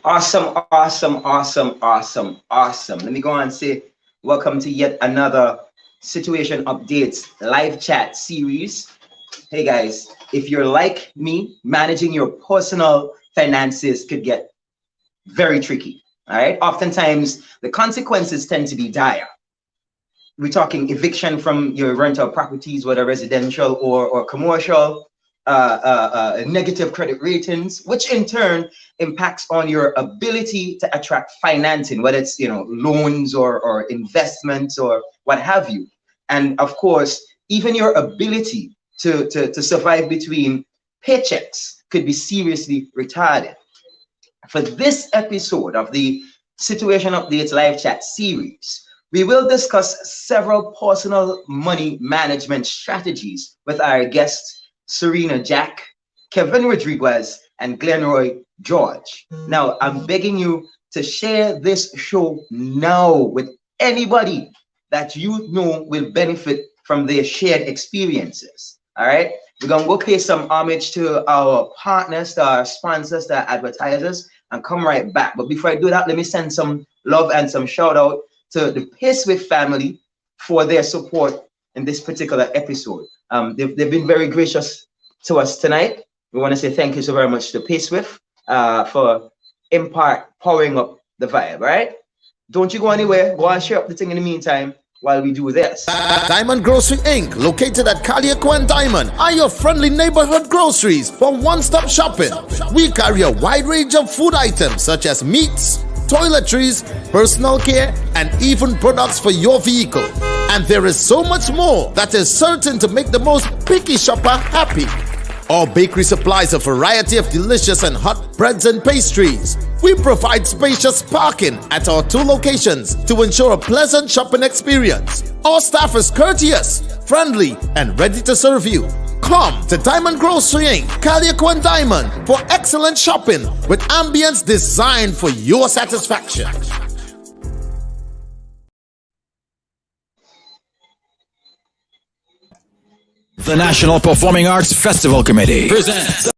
Awesome, awesome, awesome, awesome, awesome. Let me go and say welcome to yet another Situation Updates live chat series. Hey guys, if you're like me, managing your personal finances could get very tricky, all right? Oftentimes, the consequences tend to be dire. We're talking eviction from your rental properties, whether residential or commercial, negative credit ratings, which in turn impacts on your ability to attract financing, whether it's loans or investments or what have you. And of course, even your ability to survive between paychecks could be seriously retarded. For this episode of the Situation Updates live chat series, we will discuss several personal money management strategies with our guests Serena Jack, Kevin Rodriguez, and Glenroy George. Now, I'm begging you to share this show now with anybody that you know will benefit from their shared experiences. All right, we're gonna go pay some homage to our partners, to our sponsors, to our advertisers, and come right back. But before I do that, let me send some love and some shout out to the PaySwift family for their support in this particular episode. They've been very gracious to us tonight. We want to say thank you so very much to PaySwift for powering up the vibe, right? Don't you go anywhere. Go and share up the thing in the meantime while we do this. Diamond Grocery Inc., located at Kaliako and Diamond, are your friendly neighborhood groceries for one-stop shopping. We carry a wide range of food items such as meats, toiletries, personal care, and even products for your vehicle. And there is so much more that is certain to make the most picky shopper happy. Our bakery supplies a variety of delicious and hot breads and pastries. We provide spacious parking at our 2 locations to ensure a pleasant shopping experience. Our staff is courteous, friendly, and ready to serve you. Come to Diamond Grocery Inc., Kaliako and Diamond for excellent shopping with ambience designed for your satisfaction. The National Performing Arts Festival Committee presents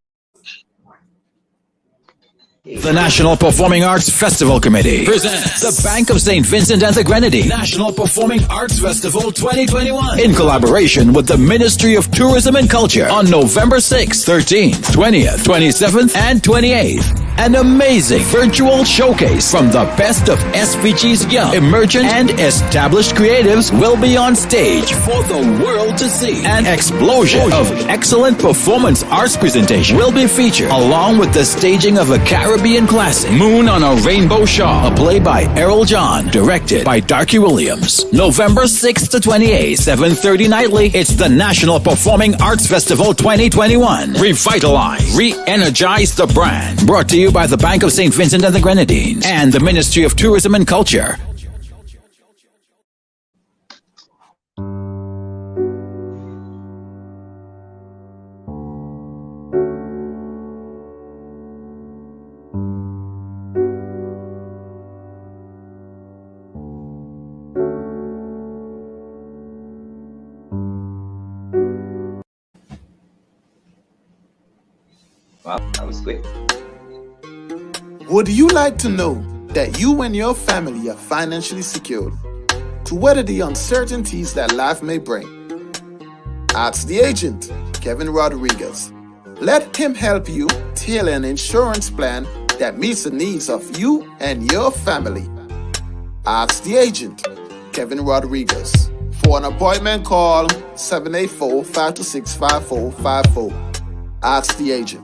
the National Performing Arts Festival Committee presents the Bank of St. Vincent and the Grenadines National Performing Arts Festival 2021 in collaboration with the Ministry of Tourism and Culture on November 6th, 13th, 20th, 27th, and 28th. An amazing virtual showcase from the best of SPG's young, emergent, and established creatives will be on stage for the world to see. An explosion of excellent performance arts presentation will be featured, along with the staging of a Caribbean classic, Moon on a Rainbow Shawl, a play by Errol John, directed by Darky Williams. November 6th to 28th, 7:30 nightly. It's the National Performing Arts Festival 2021. Revitalize, re-energize the brand. Brought to you by the Bank of St. Vincent and the Grenadines and the Ministry of Tourism and Culture. Wow, that was quick. Would you like to know that you and your family are financially secured to weather the uncertainties that life may bring? Ask the agent, Kevin Rodriguez. Let him help you tailor an insurance plan that meets the needs of you and your family. Ask the agent, Kevin Rodriguez. For an appointment, call 784-526-5454. Ask the agent.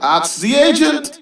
Ask the agent.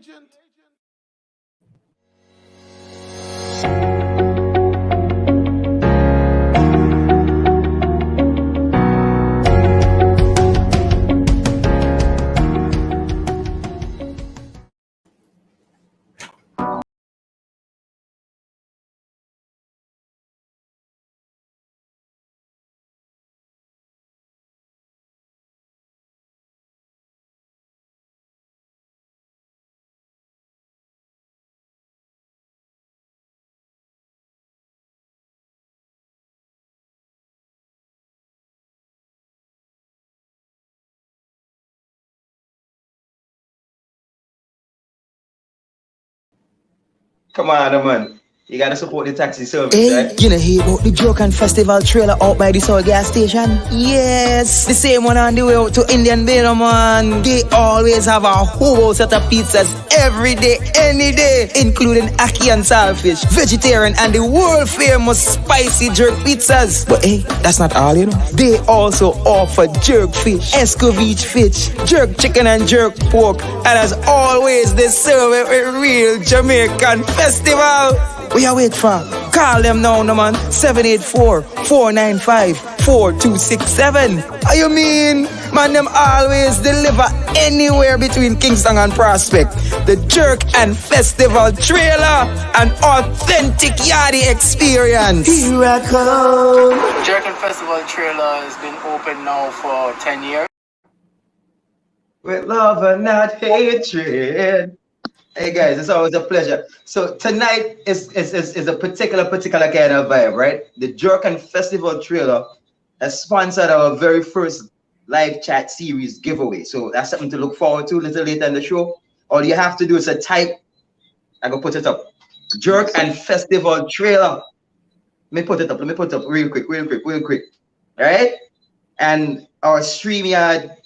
Come on, man. You gotta support the taxi service, Hey, right? you know hear about the Joke and Festival trailer out by this old gas station? Yes, the same one on the way out to Indian Bay, man. They always have a whole set of pizzas every day, any day, including ackee and saltfish, vegetarian, and the world famous spicy jerk pizzas. But hey, that's not all, you know. They also offer jerk fish, escovitch fish, jerk chicken, and jerk pork. And as always, they serve it with real Jamaican festival. What you wait for? Call them now, no man. 784-495-4267. How you mean? Man, them always deliver anywhere between Kingston and Prospect. The Jerk and Festival trailer, an authentic yardie experience. Here I come. Jerk and Festival trailer has been open now for 10 years. With love and not hatred. Hey guys, it's always a pleasure. So tonight is a particular kind of vibe, right? The Jerk and Festival trailer has sponsored our very first live chat series giveaway. So that's something to look forward to a little later in the show. All you have to do is a type. I go put it up. Jerk and Festival trailer. Let me put it up real quick. All right? And our StreamYard,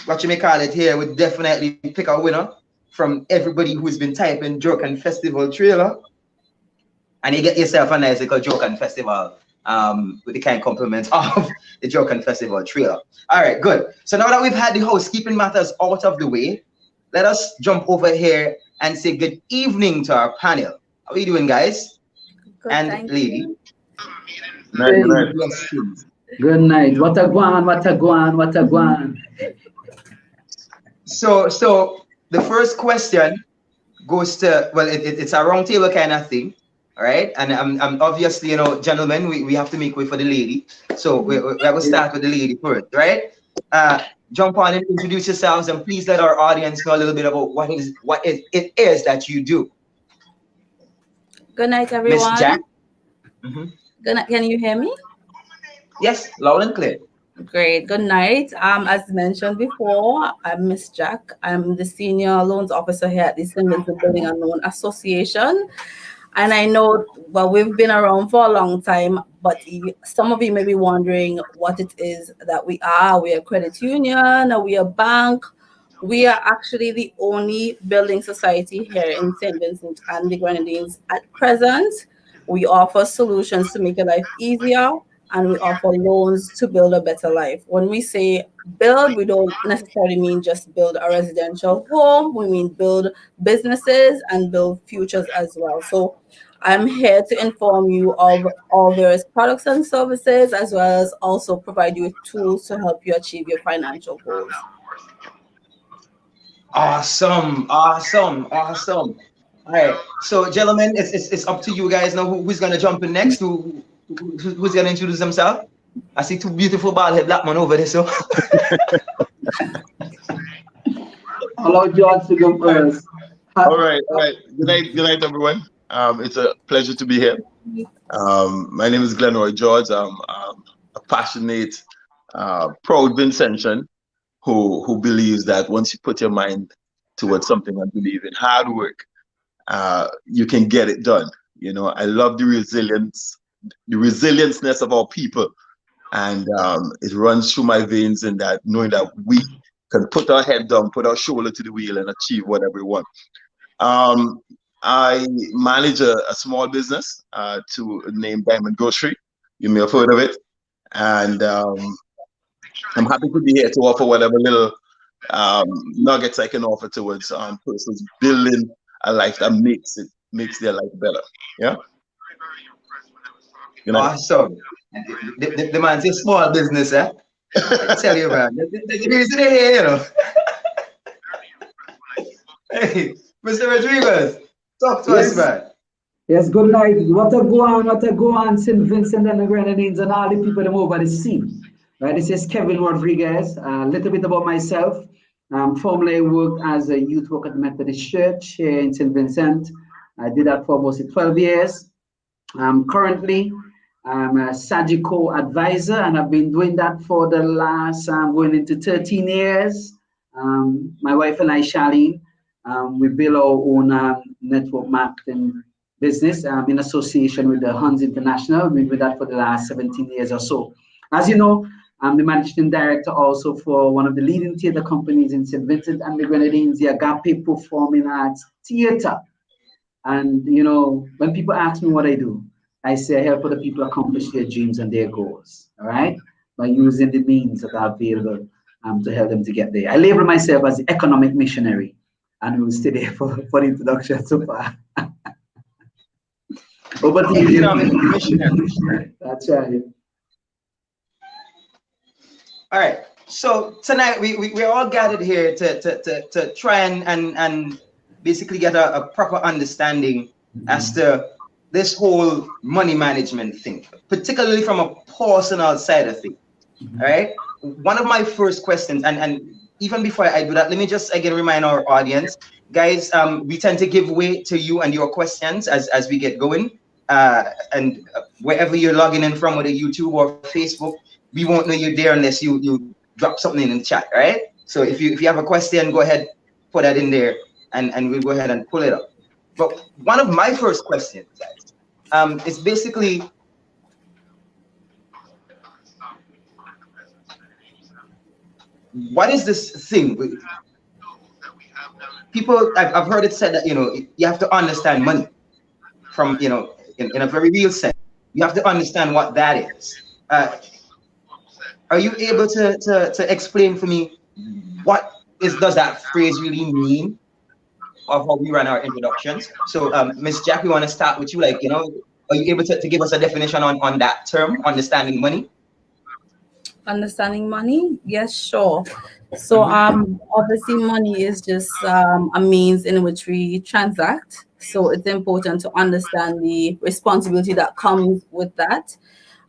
what you may call it here, would definitely pick a winner from everybody who's been typing Joke and Festival trailer, and you get yourself a nice little Joke and Festival with the kind compliments of the Joke and Festival trailer. All right, good. So now that we've had the housekeeping matters out of the way, let us jump over here and say good evening to our panel. How are you doing, guys? Good, and lady? Good night. Good night. What a guan. So the first question goes to, well, it's a round table kind of thing, all right? And I'm obviously, you know, gentlemen, we have to make way for the lady. So we're going to start with the lady first, right? Jump on and introduce yourselves, and please let our audience know a little bit about what it is that you do. Good night, everyone. Miss Jack? Good night. Can you hear me? Yes, loud and clear. Great. Good night. As mentioned before, I'm Miss Jack. I'm the senior loans officer here at the St. Vincent Building and Loan Association. And I know, well, we've been around for a long time, but some of you may be wondering what it is that we are. We are a credit union, or we are a bank. We are actually the only building society here in St. Vincent and the Grenadines at present. We offer solutions to make your life easier, and we offer loans to build a better life. When we say build, we don't necessarily mean just build a residential home. We mean build businesses and build futures as well. So I'm here to inform you of all various products and services, as well as also provide you with tools to help you achieve your financial goals. Awesome. All right. So, gentlemen, it's up to you guys now. Who's going to jump in next? Who's going to introduce themselves? I see two beautiful bald-head black men over there, so. Allow George to go first. All right. Good night, everyone. It's a pleasure to be here. My name is Glenroy George. I'm a passionate, proud Vincentian who believes that once you put your mind towards something and believe in hard work, you can get it done. You know, I love the resilienceness of our people, and it runs through my veins in that, knowing that we can put our head down, put our shoulder to the wheel, and achieve whatever we want. I manage a small business named Diamond Grocery. You may have heard of it, and I'm happy to be here to offer whatever little nuggets I can offer towards persons building a life that makes their life better. Yeah. Awesome. The man's a small business, eh? I tell you, man. The reason here, you know. Hey, Mr. Rodriguez, talk to us, man. Yes, good night. What a go on, St. Vincent and the Grenadines and all the people them over the sea. Right, this is Kevin Rodriguez. A little bit about myself. Formerly I worked as a youth worker at the Methodist Church here in St. Vincent. I did that for almost 12 years. Currently, I'm a Sagicor advisor, and I've been doing that for the last going into 13 years. My wife and I, Charlene, We build our own network marketing business in association with the Hans International. We've been that for the last 17 years or so. As you know, I'm the managing director also for one of the leading theater companies in St. Vincent and the Grenadines, the Agape Performing Arts Theater. And, you know, when people ask me what I do, I say I help other people accomplish their dreams and their goals, all right? By using the means that are available to help them to get there. I label myself as the economic missionary, and we'll stay there for the introduction so far. Over to you. Economic missionary. That's right. All right. So tonight we're all gathered here to try and basically get a proper understanding as to this whole money management thing, particularly from a personal side of things. All right. One of my first questions, and even before I do that, let me just again remind our audience, guys, we tend to give way to you and your questions as we get going. And wherever you're logging in from, whether YouTube or Facebook, we won't know you're there unless you drop something in the chat, right? So if you have a question, go ahead, put that in there, and we'll go ahead and pull it up. But one of my first questions, guys, is basically, what is this thing? People, I've heard it said that, you know, you have to understand money from, you know, in a very real sense. You have to understand what that is. Are you able to explain for me what does that phrase really mean of how we run our introductions? So, Miss Jack, we want to start with you. Like, you know, are you able to give us a definition on that term, understanding money? Understanding money? Yes, sure. So, obviously, money is just a means in which we transact. So it's important to understand the responsibility that comes with that.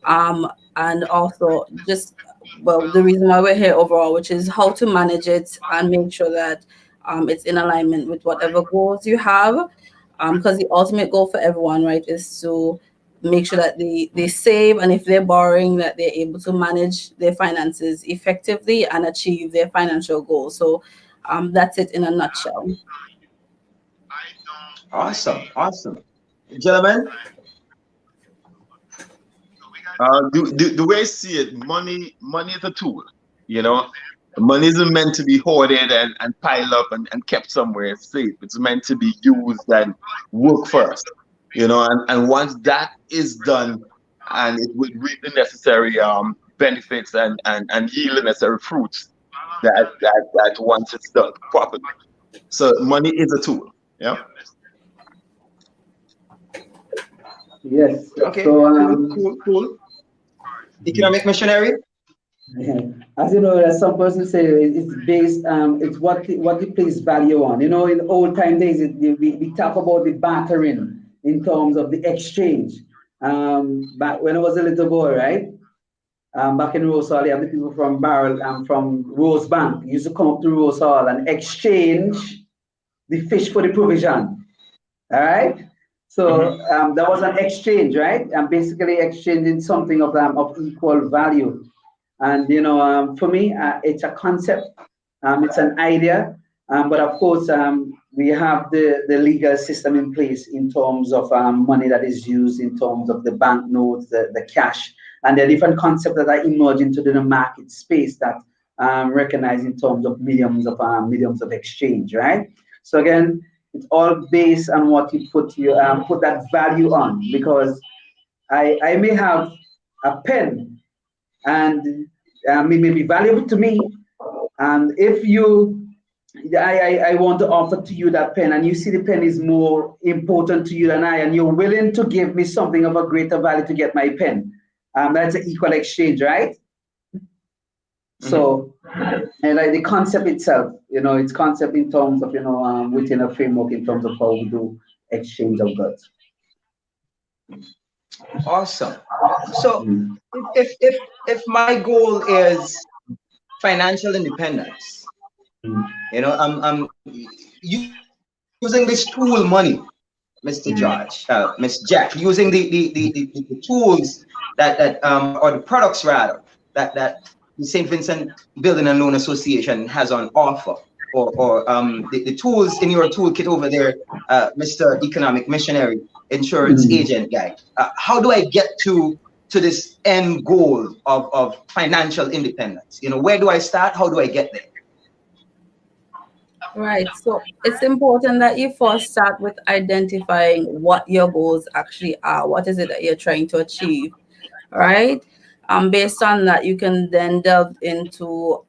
And also just, well, the reason why we're here overall, which is how to manage it and make sure that it's in alignment with whatever goals you have. Because the ultimate goal for everyone, right, is to make sure that they save, and if they're borrowing, that they're able to manage their finances effectively and achieve their financial goals. So that's it in a nutshell. Awesome, awesome. Gentlemen? The way I see it, money is a tool, you know. Money isn't meant to be hoarded and piled up and kept somewhere safe. It's meant to be used and work first, you know, and once that is done, and it will reap the necessary benefits and yield the necessary fruits that once it's done properly. So money is a tool, yeah. Yes. Okay. So, cool. Economic missionary. As you know, as some persons say, it's based. It's what you place value on. You know, in old time days, we talk about the bartering in terms of the exchange. Back when I was a little boy, right? Back in Rose Hall, you have the people from from Rose Bank used to come up to Rose Hall and exchange the fish for the provision. All right. So there was an exchange, right? And basically exchanging something of equal value. And you know, for me, it's a concept, it's an idea, but of course, we have the legal system in place in terms of money that is used in terms of the banknotes, the cash, and there are different concepts that are emerging to the market space that recognize in terms of mediums of exchange, right? So again, it's all based on what you put that value on, because I may have a pen and it may be valuable to me, and if I want to offer to you that pen, and you see the pen is more important to you than I, and you're willing to give me something of a greater value to get my pen, that's an equal exchange, right? So, and like the concept itself, you know, it's concept in terms of, you know, within a framework in terms of how we do exchange of goods. Awesome. So if my goal is financial independence, you know, I'm using this tool money, Mr. George, Miss Jack, using the tools that or the products rather that the St. Vincent Building and Loan Association has on offer. the tools in your toolkit over there, Mr. Economic Missionary, insurance agent guy. How do I get to this end goal of financial independence? You know, where do I start? How do I get there? Right. So it's important that you first start with identifying what your goals actually are. What is it that you're trying to achieve? Right. Based on that, you can then delve into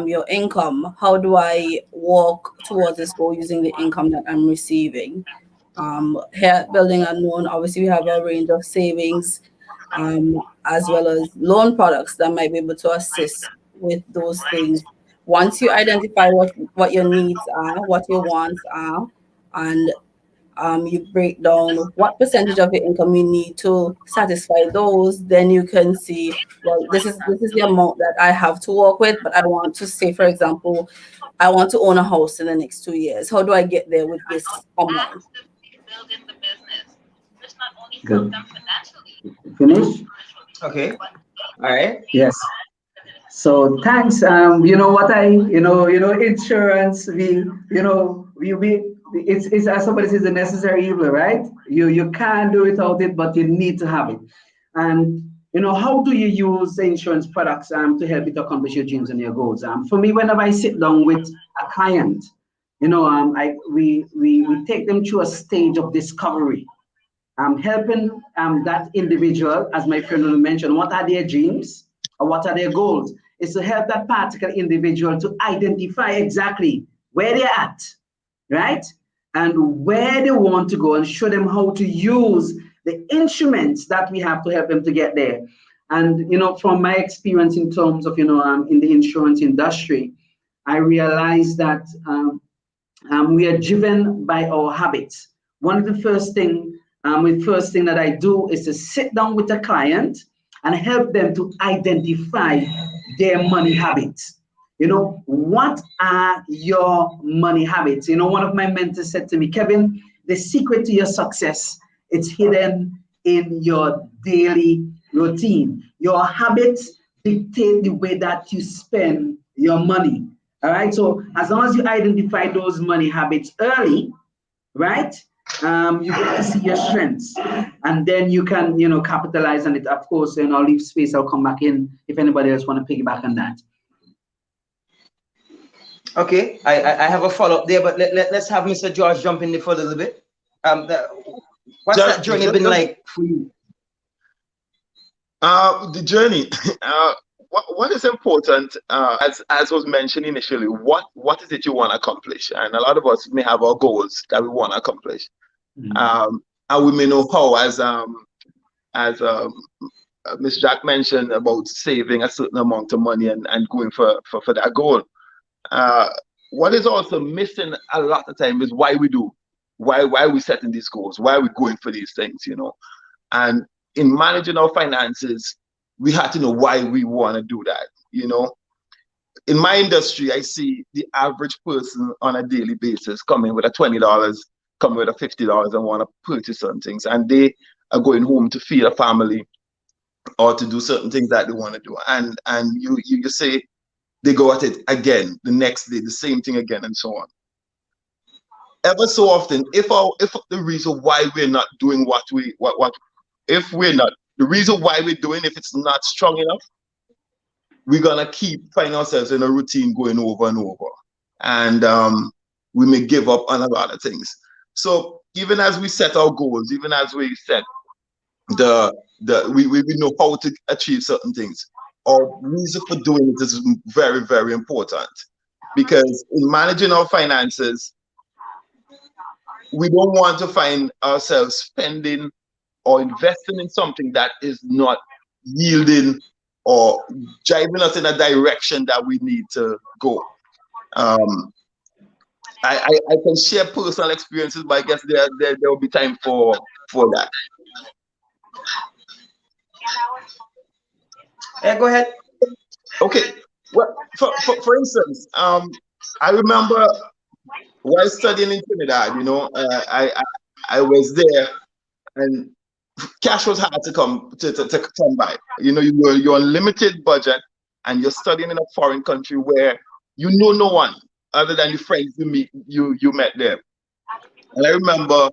your income. How do I walk towards this goal using the income that I'm receiving? Here, building unknown, obviously, we have a range of savings as well as loan products that might be able to assist with those things. Once you identify what your needs are, what your wants are, and you break down what percentage of your income you need to satisfy those, then you can see, well, this is the amount that I have to work with, but I want to say, for example, I want to own a house in the next 2 years. How do I get there with this amount? Good. Finish? Okay. All right. Yes. So thanks. You know what insurance. It's as somebody says, a necessary evil, right? You can't do without it, but you need to have it. And how do you use the insurance products to help you to accomplish your dreams and your goals? For me, whenever I sit down with a client, we take them through a stage of discovery. Helping that individual, as my friend mentioned, what are their dreams or what are their goals, is to help that particular individual to identify exactly where they're at, right? And where they want to go, and show them how to use the instruments that we have to help them to get there. And, from my experience in terms of, in the insurance industry, I realized that we are driven by our habits. One of the first thing that I do is to sit down with a client and help them to identify their money habits. What are your money habits? One of my mentors said to me, Kevin, the secret to your success, it's hidden in your daily routine. Your habits dictate the way that you spend your money. All right. So as long as you identify those money habits early, right? You get to see your strengths, and then you can, capitalize on it. Of course, I'll leave space. I'll come back in if anybody else want to piggyback on that. Okay, I have a follow-up there, but let's have Mr. George jump in there for a little bit. What's that journey been like for you? The journey. What is important, as was mentioned initially, what is it you want to accomplish? And a lot of us may have our goals that we want to accomplish. And we may know how, as Ms. Jack mentioned about saving a certain amount of money and going for that goal. What is also missing a lot of time is why we do. Why are we setting these goals? Why are we going for these things, And in managing our finances, we have to know why we want to do that, In my industry, I see the average person on a daily basis coming with a $20, coming with a $50 and want to purchase certain things. And they are going home to feed a family or to do certain things that they want to do. And you say they go at it again the next day, the same thing again, and so on. Ever so often, if the reason why we're not doing the reason why we're doing, if it's not strong enough, we're gonna keep finding ourselves in a routine going over and over, and we may give up on a lot of things. So even as we set our goals, even as we set we know how to achieve certain things, our reason for doing it is very, very important, because in managing our finances, we don't want to find ourselves spending or investing in something that is not yielding or driving us in a direction that we need to go. I can share personal experiences, but I guess there will be time for that. Yeah, go ahead. Okay. Well, for instance, I remember while studying in Trinidad, I was there, and cash was hard to come by. You're on limited budget, and you're studying in a foreign country where you know no one. other than the friends you met there. And I remember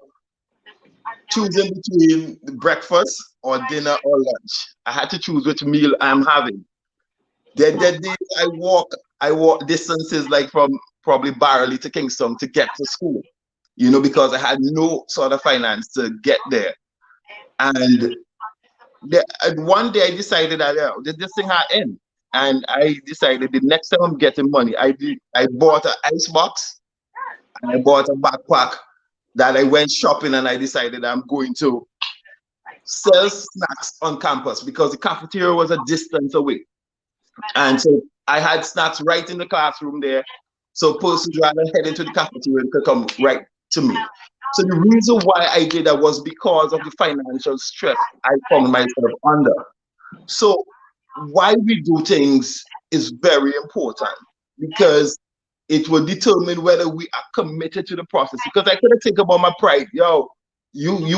choosing between the breakfast or dinner or lunch. I had to choose which meal I'm having. That day I walk distances like from probably Barley to Kingston to get to school, because I had no sort of finance to get there. And one day I decided that this thing had end. And I decided the next time I'm getting money, I bought an ice box and I bought a backpack that I went shopping, and I decided I'm going to sell snacks on campus because the cafeteria was a distance away. And so I had snacks right in the classroom there. So persons rather head into the cafeteria could come right to me. So the reason why I did that was because of the financial stress I found myself under. So why we do things is very important, because it will determine whether we are committed to the process. Because I couldn't think about my pride. You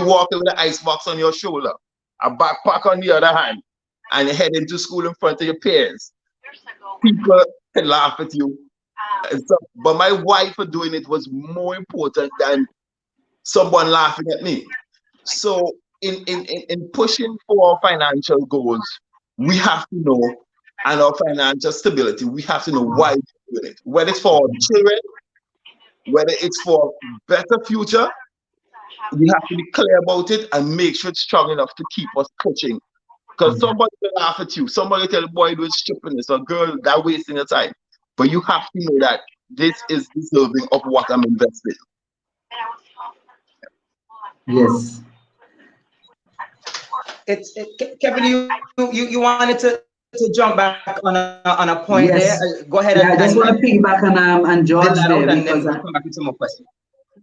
walk with an icebox on your shoulder, a backpack on the other hand, and you head into school in front of your peers. People can laugh at you. But my wife for doing it was more important than someone laughing at me. So in pushing for our financial goals, we have to know, and our financial stability, we have to know why we're doing it. Whether it's for our children, whether it's for better future, we have to be clear about it and make sure it's strong enough to keep us pushing. Because somebody will laugh at you. Somebody will tell the boy doing stupidness or girl that wasting your time. But you have to know that this is deserving of what I'm investing. Yes. Kevin, you wanted to jump back on a point Yes. there. Go ahead. I just want to piggyback on George there, and because then come back with some more questions.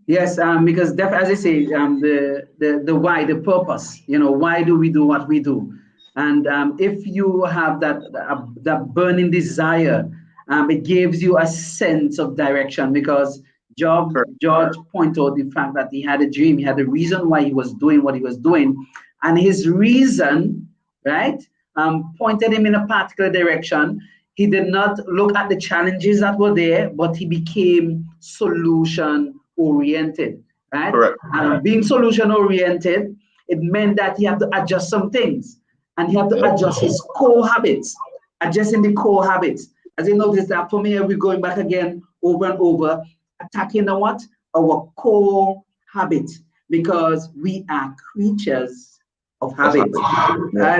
yes, because as I say, the why, the purpose. Why do we do what we do? And if you have that burning desire, it gives you a sense of direction. Because George pointed out the fact that he had a dream, he had a reason why he was doing what he was doing, and his reason, right, pointed him in a particular direction. He did not look at the challenges that were there, but he became solution oriented, right? Correct. And being solution oriented, it meant that he had to adjust some things, and he had to adjust his core habits, adjusting the core habits. As you notice that for me, we're going back again over and over, attacking our core habits, because we are creatures of habit.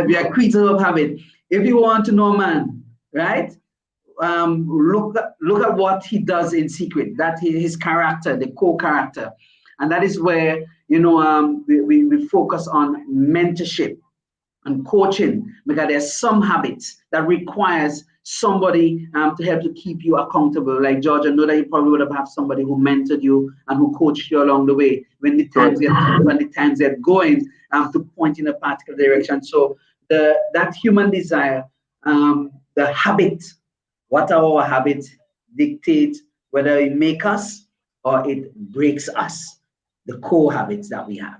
We are creatures of habit. If you want to know a man, right, look at what he does in secret. That his character, the core character, and that is where we focus on mentorship and coaching, because there's some habits that requires somebody to help to keep you accountable. Like George, I know that you probably would have somebody who mentored you and who coached you along the way when the times get going, to point in a particular direction. So that human desire, the habit, what are our habits, dictate whether it makes us or it breaks us. The core habits that we have.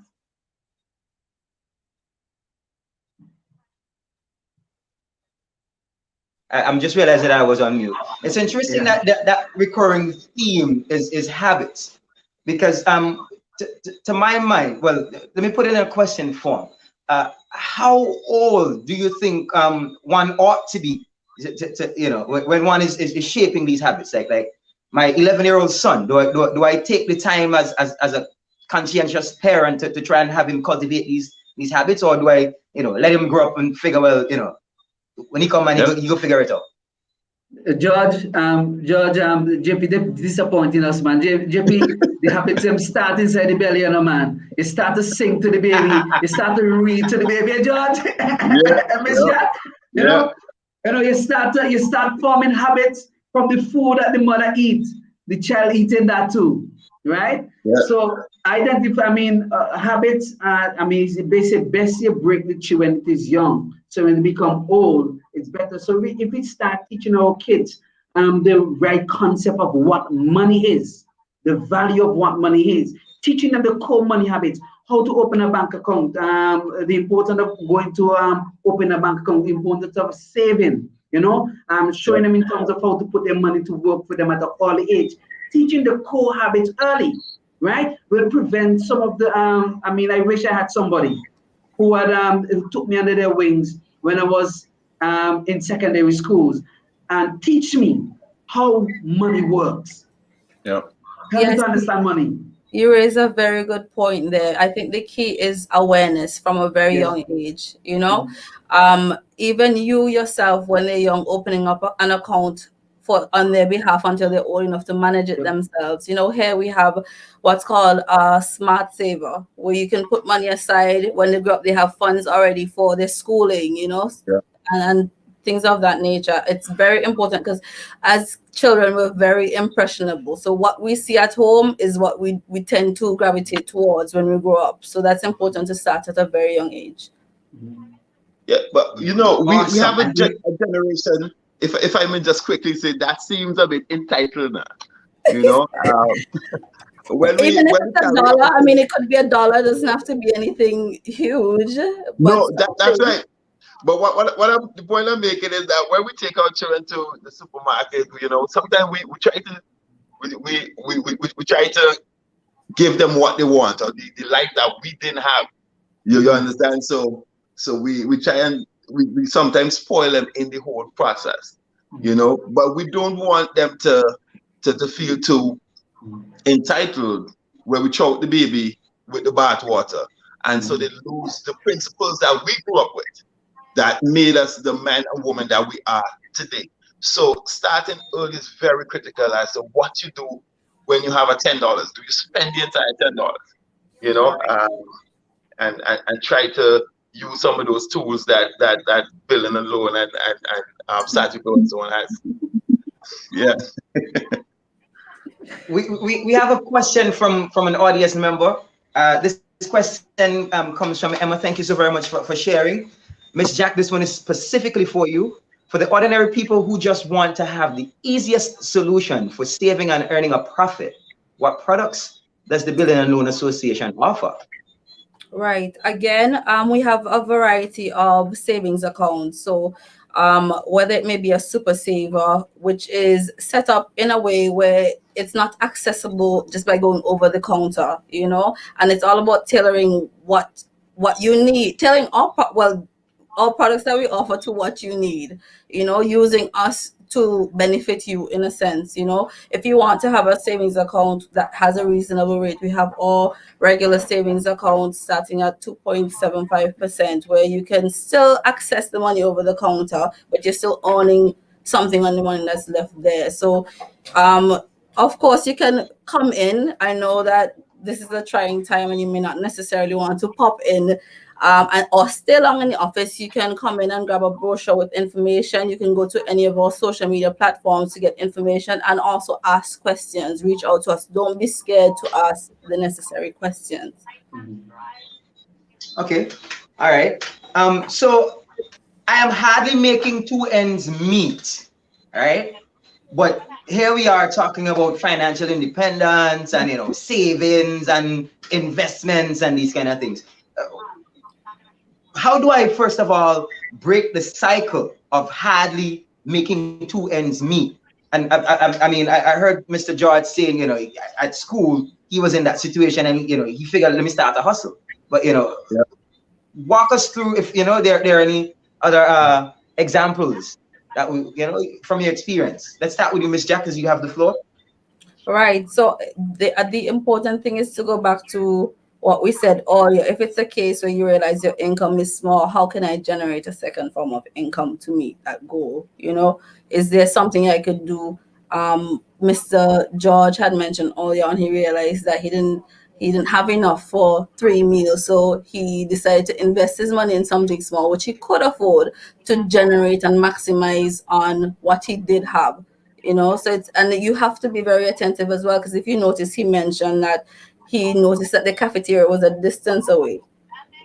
I'm just realizing that I was on mute. It's interesting that recurring theme is habits, because to my mind, well, let me put it in a question form. How old do you think one ought to be when one is shaping these habits? Like my 11-year-old son, do I take the time as a conscientious parent to try and have him cultivate these habits, or do I let him grow up and figure, well, when he come and he go figure it out? George, JP disappointing us, man. JP, the habits start inside the belly, man. You start to sing to the baby. You start to read to the baby, George. You start forming habits from the food that the mother eats. The child eating that too, right? Yeah. So identify. Habits. It's best you break the tree when it is young. So when they become old, it's better. So if we start teaching our kids the right concept of what money is, the value of what money is, teaching them the core money habits, how to open a bank account, the importance of going to open a bank account, the importance of saving, You know, showing them in terms of how to put their money to work for them at an early age, teaching the core habits early, right, will prevent some of the. I mean, I wish I had somebody who had took me under their wings when I was in secondary schools and teach me how money works. Yeah. Help me to understand money. You raise a very good point there. I think the key is awareness from a very Yes. young age. You know, even you yourself, when they're young, opening up an account for on their behalf until they're old enough to manage it themselves. You know, here we have what's called a smart saver, where you can put money aside when they grow up. They have funds already for their schooling. You know, Yeah. and things of that nature. It's very important because as children, we're very impressionable. So what we see at home is what we tend to gravitate towards when we grow up. So that's important to start at a very young age. Yeah, but you know, we have Awesome. a generation. If I may just quickly say, that seems a bit entitled now. You know, Even if it's a dollar, I mean, it could be $1. It doesn't have to be anything huge. No, that's right. But the point I'm making is that when we take our children to the supermarket, you know, sometimes we try to we try to give them what they want or the life that we didn't have. You understand? So we try and we sometimes spoil them in the whole process, you know. But we don't want them to feel too entitled, where we choke the baby with the bathwater, and so they lose the principles that we grew up with, that made us the man and woman that we are today. So starting early is very critical as to what you do when you have a $10. Do you spend the entire $10? You know, and try to use some of those tools that building a loan and static loan and so on has. Yeah. We have a question from an audience member. This question comes from Emma. Thank you so very much for sharing. Miss Jack, this one is specifically for you. For the ordinary people who just want to have the easiest solution for saving and earning a profit, what products does the Building and Loan Association offer? Right. Again, we have a variety of savings accounts. So whether it may be a super saver, which is set up in a way where it's not accessible just by going over the counter, you know, and it's all about tailoring what you need, tailoring all products that we offer to what you need, you know, using us to benefit you in a sense. You know, if you want to have a savings account that has a reasonable rate, we have all regular savings accounts starting at 2.75%, where you can still access the money over the counter, but you're still owning something on the money that's left there. So of course you can come in. I know that this is a trying time and you may not necessarily want to pop in or stay long in the office. You can come in and grab a brochure with information. You can go to any of our social media platforms to get information and also ask questions. Reach out to us. Don't be scared to ask the necessary questions. Okay. All right. So I am hardly making two ends meet. All right. But here we are talking about financial independence and, you know, savings and investments and these kind of things. How do I, first of all, break the cycle of hardly making two ends meet? And I mean, I heard Mr. George saying, you know, at school, he was in that situation and, you know, he figured, let me start a hustle. But, you know, walk us through if, you know, there are any other examples that we, you know, from your experience. Let's start with you, Miss Jack, because you have the floor. Right. So the important thing is to go back to what we said earlier. If it's a case where you realize your income is small, how can I generate a second form of income to meet that goal? You know, is there something I could do? Mr. George had mentioned earlier on, he realized that he didn't have enough for 3 meals, so he decided to invest his money in something small, which he could afford, to generate and maximize on what he did have. You know, so it's, and you have to be very attentive as well, because if you notice, he mentioned that he noticed that the cafeteria was a distance away,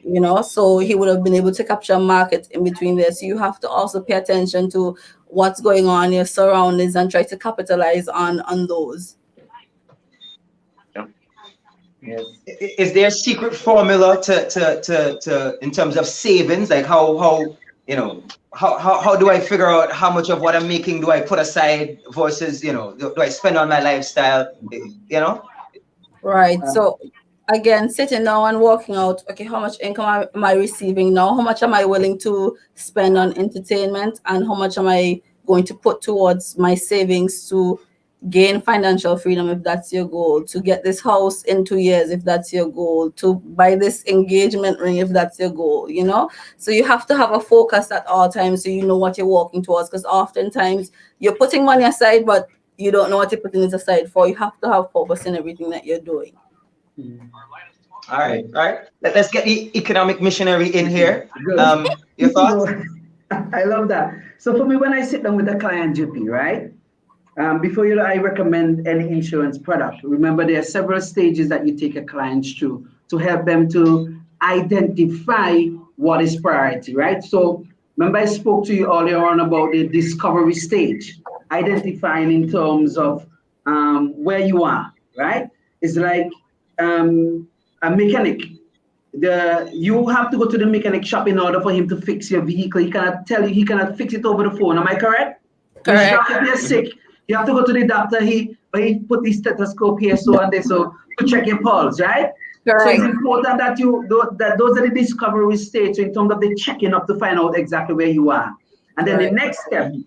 you know, so he would have been able to capture a market in between there. So you have to also pay attention to what's going on in your surroundings and try to capitalize on those. Yes. Is there a secret formula to in terms of savings? Like how you know, how do I figure out how much of what I'm making do I put aside versus, you know, do I spend on my lifestyle, you know? Right. So again, sitting down and working out, okay, how much income am I receiving now? How much am I willing to spend on entertainment? And how much am I going to put towards my savings to gain financial freedom, if that's your goal, to get this house in 2 years, if that's your goal, to buy this engagement ring, if that's your goal, you know? So you have to have a focus at all times so you know what you're working towards, because oftentimes you're putting money aside, but you don't know what you're putting it aside for. You have to have focus in everything that you're doing. All right. Let's get the economic missionary in here. Good. Your thoughts? I love that. So for me, when I sit down with a client, GP, right? Before I recommend any insurance product, remember there are several stages that you take a client through to help them to identify what is priority, right? So remember I spoke to you earlier on about the discovery stage, identifying in terms of where you are, right? It's like a mechanic. You have to go to the mechanic shop in order for him to fix your vehicle. He cannot fix it over the phone. Am I correct? Correct. If you're sick, you have to go to the doctor. He put the stethoscope here, so and there, so to check your pulse, right? Correct. So it's important that those are the discovery stages in terms of the checking up to find out exactly where you are. And then the next step, you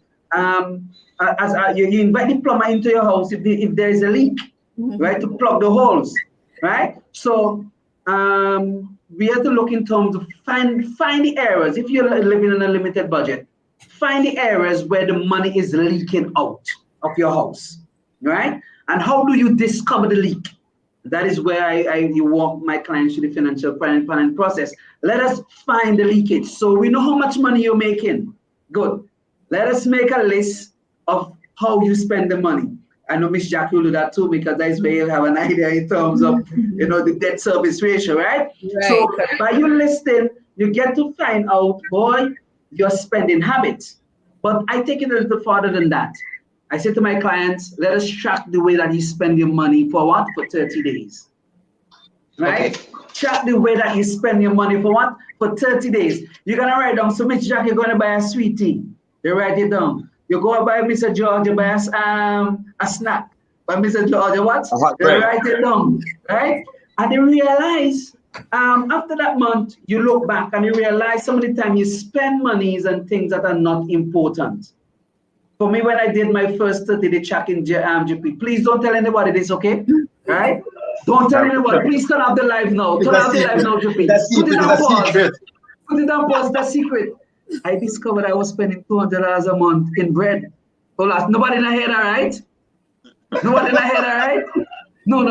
invite the plumber into your house if there is a leak, right, to plug the holes, right? So we have to look in terms of find the areas. If you're living in a limited budget, find the areas where the money is leaking out of your house, right? And how do you discover the leak? That is where you walk my clients through the financial planning process. Let us find the leakage. So we know how much money you're making. Good. Let us make a list of how you spend the money. I know Miss Jackie will do that too, because that's where you have an idea in terms of, the debt service ratio, right? So by you listing, you get to find out, boy, your spending habits. But I take it a little further than that. I say to my clients, let us track the way that you spend your money for what? For 30 days, right? Okay. Track the way that you spend your money for what? For 30 days. You're going to write down, so Miss Jack, you're going to buy a sweetie. You write it down. You go buy Mr. George, you buy a snack. By Mr. George, what? You write it down, right? And you realize, after that month, you look back and you realize some of the time you spend monies on things that are not important. For me, when I did my first 30-day check in GP, please don't tell anybody this, okay? Right? Don't tell anybody. Please turn off the live now. Turn off the live now, GP. Put it on pause. Put it on pause. That's secret. I discovered I was spending $200 a month in bread. Hold on. Nobody in the head, all right? Nobody in the head, all right? No,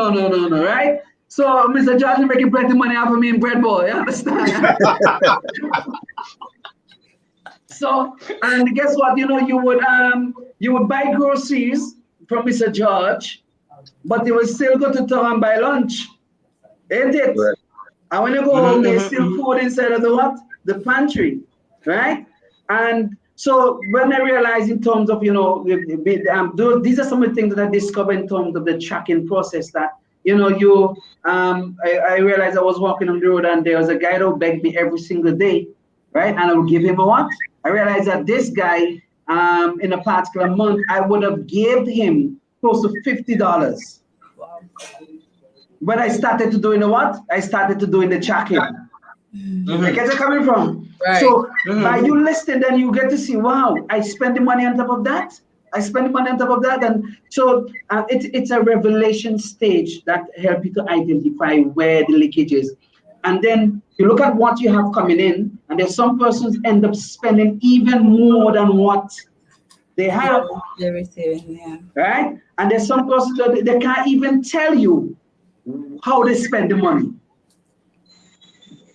right? So, Mr. George, you're making plenty of money off of me in bread, boy. You understand? So, and guess what? You would buy groceries from Mr. George, but you will still go to town and buy lunch, ain't it? Right. And when you go home, there's still food inside of the pantry, right? And so when I realized in terms of, these are some of the things that I discovered in terms of the tracking process that, I realized I was walking on the road and there was a guy that would beg me every single day, right? And I would give him a what? I realized that this guy, in a particular month, I would have gave him close to $50. Wow. When I started to doing the what? I started to doing the tracking. Where it's coming from. Right. So by you listing, then you get to see, wow, I spend the money on top of that. And so it's a revelation stage that helps you to identify where the leakage is. And then you look at what you have coming in, and there's some persons end up spending even more than what they have. They're receiving, yeah. Right? And there's some persons that they can't even tell you how they spend the money.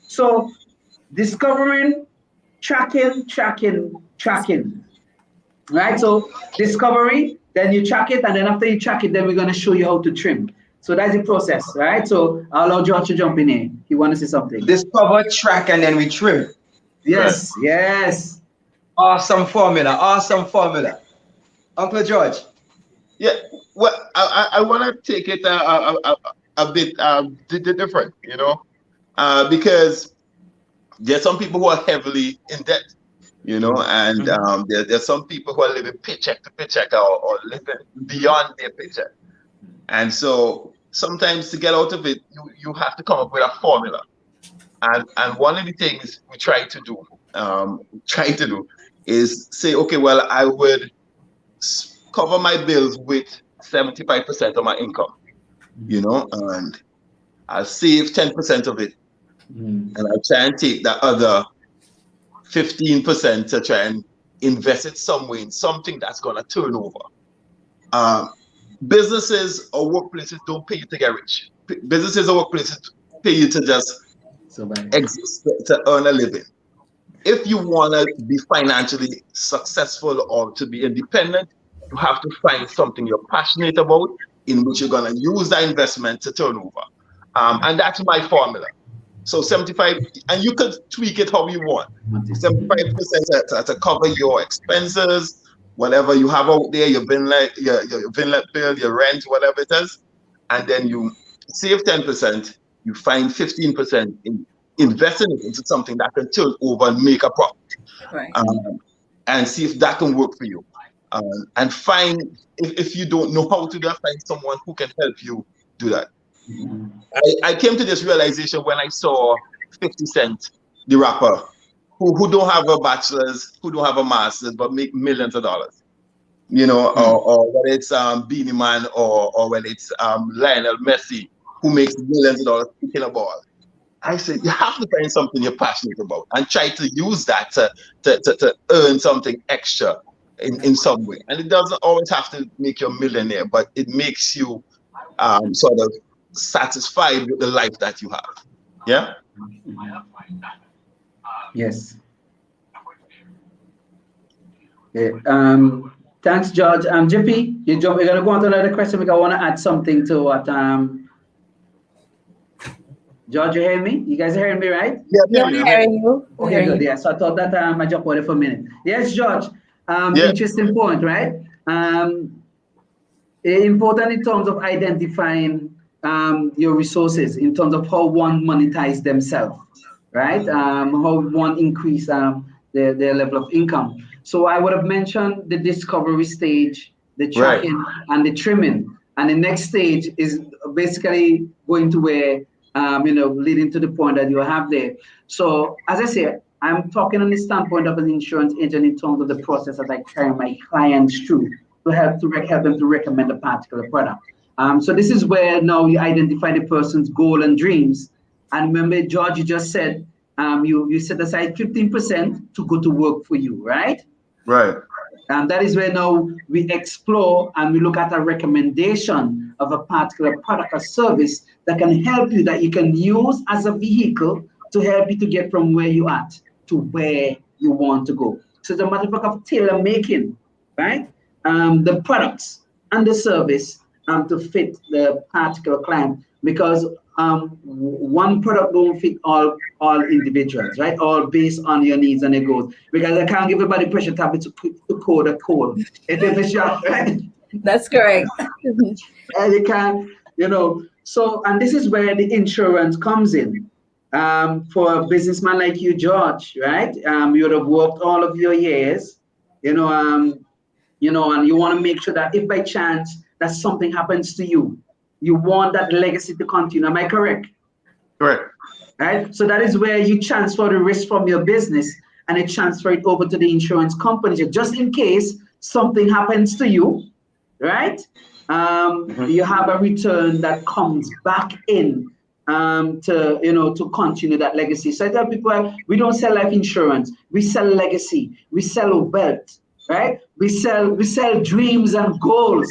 So discovering, tracking. Right? So discovery, then you track it, and then after you track it, then we're going to show you how to trim. So that's the process, right? So I'll allow George to jump in here. You want to say something? Discover, track, and then we trim. Yes, yes. Awesome formula. Uncle George. Yeah, well, I want to take it a bit different, because there's some people who are heavily in debt, you know, and there's some people who are living paycheck to paycheck or living beyond their paycheck. And so sometimes to get out of it, you have to come up with a formula. And one of the things we try to do is say, okay, well, I would cover my bills with 75% of my income, you know, and I'll save 10% of it. And I'll try and take that other 15% to try and invest it somewhere in something that's going to turn over. Businesses or workplaces don't pay you to get rich. Businesses or workplaces pay you to just exist, to earn a living. If you want to be financially successful or to be independent, you have to find something you're passionate about in which you're going to use that investment to turn over. And that's my formula. So 75, and you could tweak it how you want. 75% to cover your expenses, whatever you have out there, your vinlet bill, your rent, whatever it is, and then you save 10%. You find 15% in investing it into something that can turn over and make a profit, Right. And see if that can work for you. And find, if you don't know how to do that, find someone who can help you do that. I came to this realization when I saw 50 Cent, the rapper, who don't have a bachelor's, who don't have a master's, but make millions of dollars. You know, or whether it's Beanie Man or whether it's Lionel Messi, who makes millions of dollars kicking a ball. I said, you have to find something you're passionate about and try to use that to earn something extra in some way. And it doesn't always have to make you a millionaire, but it makes you sort of satisfied with the life that you have. Yeah? Yes. Thanks, George. JP, we're going to go on to another question because I want to add something to what George, you hear me? You guys hearing me, right? Yeah, we're hearing you. Okay, good. Yeah, so I thought that I jump on it for a minute. Yes, George. Interesting point, right? Important in terms of identifying your resources, in terms of how one monetize themselves, right? How one increase their level of income. So I would have mentioned the discovery stage, the tracking, and the trimming. And the next stage is basically going to where leading to the point that you have there. So as I say, I'm talking on the standpoint of an insurance agent in terms of the process that I carry my clients through to help them to recommend a particular product. So this is where now you identify the person's goal and dreams. And remember, George, you just said you set aside 15% to go to work for you, right? Right. And that is where now we explore and we look at a recommendation of a particular product or service that can help you, that you can use as a vehicle to help you to get from where you are to where you want to go. So it's a matter of tailor making, right? The products and the service to fit the particular client, because one product don't fit all individuals, right? All based on your needs and your goals. Because I can't give everybody pressure tablets to code a code. If it's short, right? That's correct. And you can, so, and this is where the insurance comes in. For a businessman like you, George, right? You would have worked all of your years, and you want to make sure that if by chance that something happens to you, you want that legacy to continue. Am I correct? Correct. Right. So that is where you transfer the risk from your business and you transfer it over to the insurance company, just in case something happens to you, right? You have a return that comes back in to continue that legacy. So I tell people, we don't sell life insurance, we sell legacy, we sell wealth, right? We sell dreams and goals,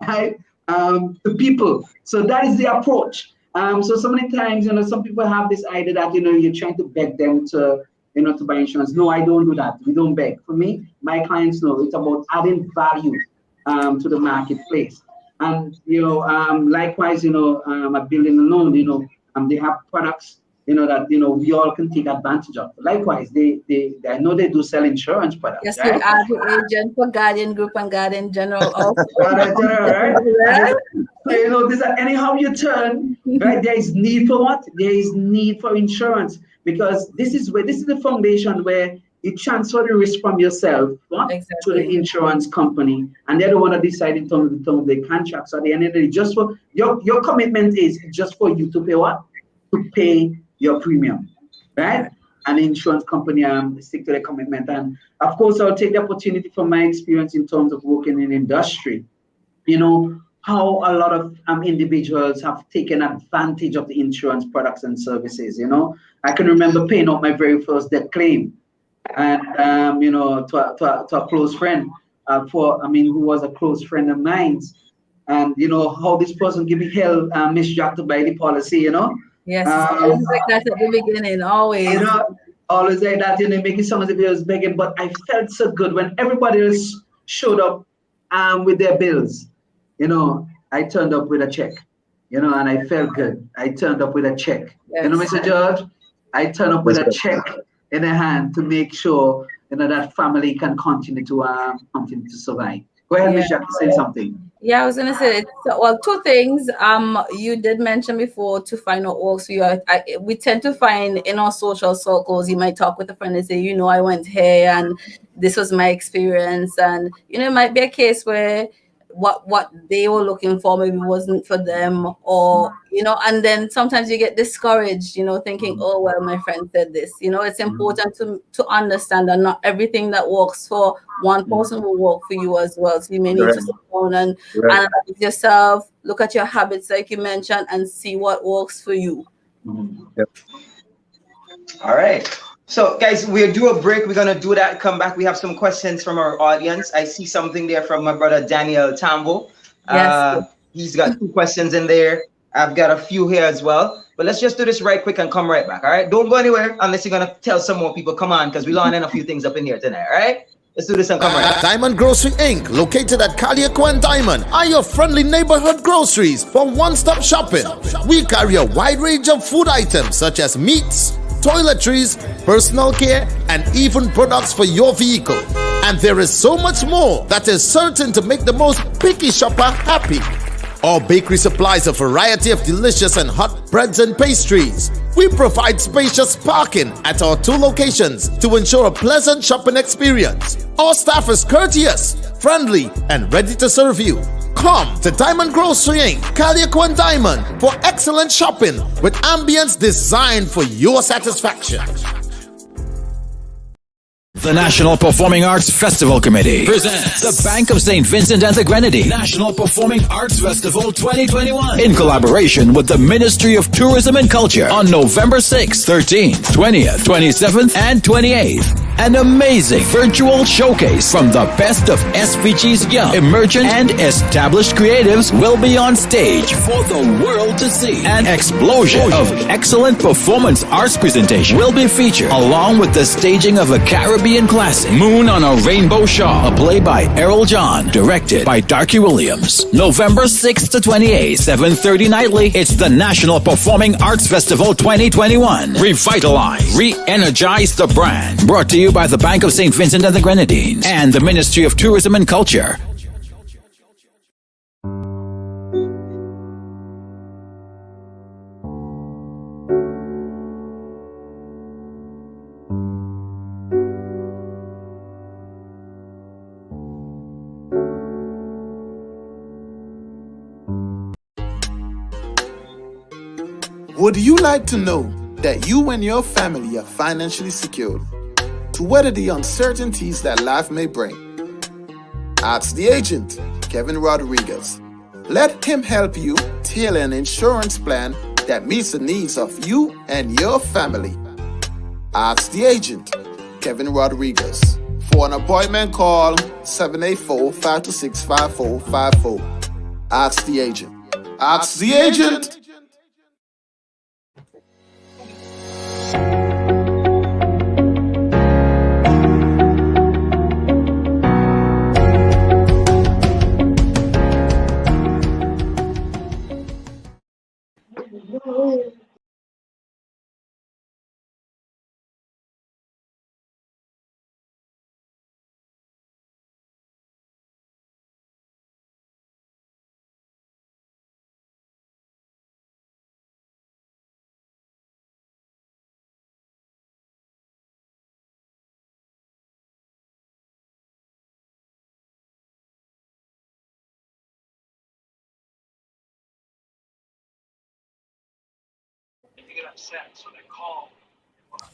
right? To people. So that is the approach. So many times, some people have this idea that you're trying to beg them to to buy insurance. No, I don't do that. We don't beg. For me, my clients know it's about adding value to the marketplace. And likewise, a building alone, they have products that we all can take advantage of. Likewise, I know they do sell insurance products. Yes, right? you are the agent for Guardian Group and Guardian General also. Guardian General, right? So anyhow you turn, right? There is need for what? There is need for insurance, because this is the foundation where you transfer the risk from yourself to the insurance company, and they're the one that decide in terms of the contract. So at the end of the day, just for your commitment is just for you to pay what? To pay your premium, right? And the insurance company stick to the commitment. And of course, I'll take the opportunity from my experience in terms of working in industry. You know, how a lot of individuals have taken advantage of the insurance products and services. You know, I can remember paying out my very first death claim, and you know, to a close friend, who was a close friend of mine, and you know how this person give me hell, Miss Jack, to buy the policy. You know, Yes, always like that at the beginning, always. You know, always like that. You know, making some of the bills begging, but I felt so good when everybody else showed up with their bills. You know, I turned up with a check, you know, and I felt good. I turned up with a check. Yes. You know, Mr. George, I turned up with a check in the hand to make sure, you know, that family can continue to survive. Go ahead, Miss Jackie, say something. Yeah, I was gonna say well, two things. You did mention before to find out works for you. We tend to find in our social circles, you might talk with a friend and say, you know, I went here and this was my experience, and you know, it might be a case where what they were looking for maybe wasn't for them, or you know, and then sometimes you get discouraged, you know, thinking, oh well, my friend said this. You know, it's important to understand that not everything that works for one person will work for you as well. So you may need to sit down and analyze yourself, look at your habits like you mentioned, and see what works for you. Yep. All right. So, guys, we'll do a break. We're going to do that. Come back. We have some questions from our audience. I see something there from my brother, Daniel Tambo. Yes. He's got 2 questions in there. I've got a few here as well. But let's just do this right quick and come right back. All right. Don't go anywhere unless you're going to tell some more people, come on, because we're learning a few things up in here tonight. All right. Let's do this and come right back. Diamond Grocery Inc., located at Kaliako and Diamond, are your friendly neighborhood groceries for one-stop shopping. We carry a wide range of food items such as meats, toiletries, personal care, and even products for your vehicle. And there is so much more that is certain to make the most picky shopper happy. Our bakery supplies a variety of delicious and hot breads and pastries. We provide spacious parking at our 2 locations to ensure a pleasant shopping experience. Our staff is courteous, friendly, and ready to serve you. Come to Diamond Grocery Inc., Kaliako and Diamond for excellent shopping with ambience designed for your satisfaction. The National Performing Arts Festival Committee presents the Bank of St. Vincent and the Grenadines National Performing Arts Festival 2021 in collaboration with the Ministry of Tourism and Culture on November 6th, 13th, 20th, 27th, and 28th. An amazing virtual showcase from the best of SPG's young, emergent, and established creatives will be on stage for the world to see. An explosion of excellent performance arts presentation will be featured, along with the staging of a Caribbean classic, Moon on a Rainbow Shawl, a play by Errol John, directed by Darky Williams. November 6th to 28th, 7:30 nightly. It's the National Performing Arts Festival 2021. Revitalize, re-energize the brand. Brought to you by the Bank of St. Vincent and the Grenadines and the Ministry of Tourism and Culture. Would you like to know that you and your family are financially secured to weather the uncertainties that life may bring? Ask the agent, Kevin Rodriguez. Let him help you tailor an insurance plan that meets the needs of you and your family. Ask the agent, Kevin Rodriguez. For an appointment, call 784-526-5454. Ask the agent. Ask the agent.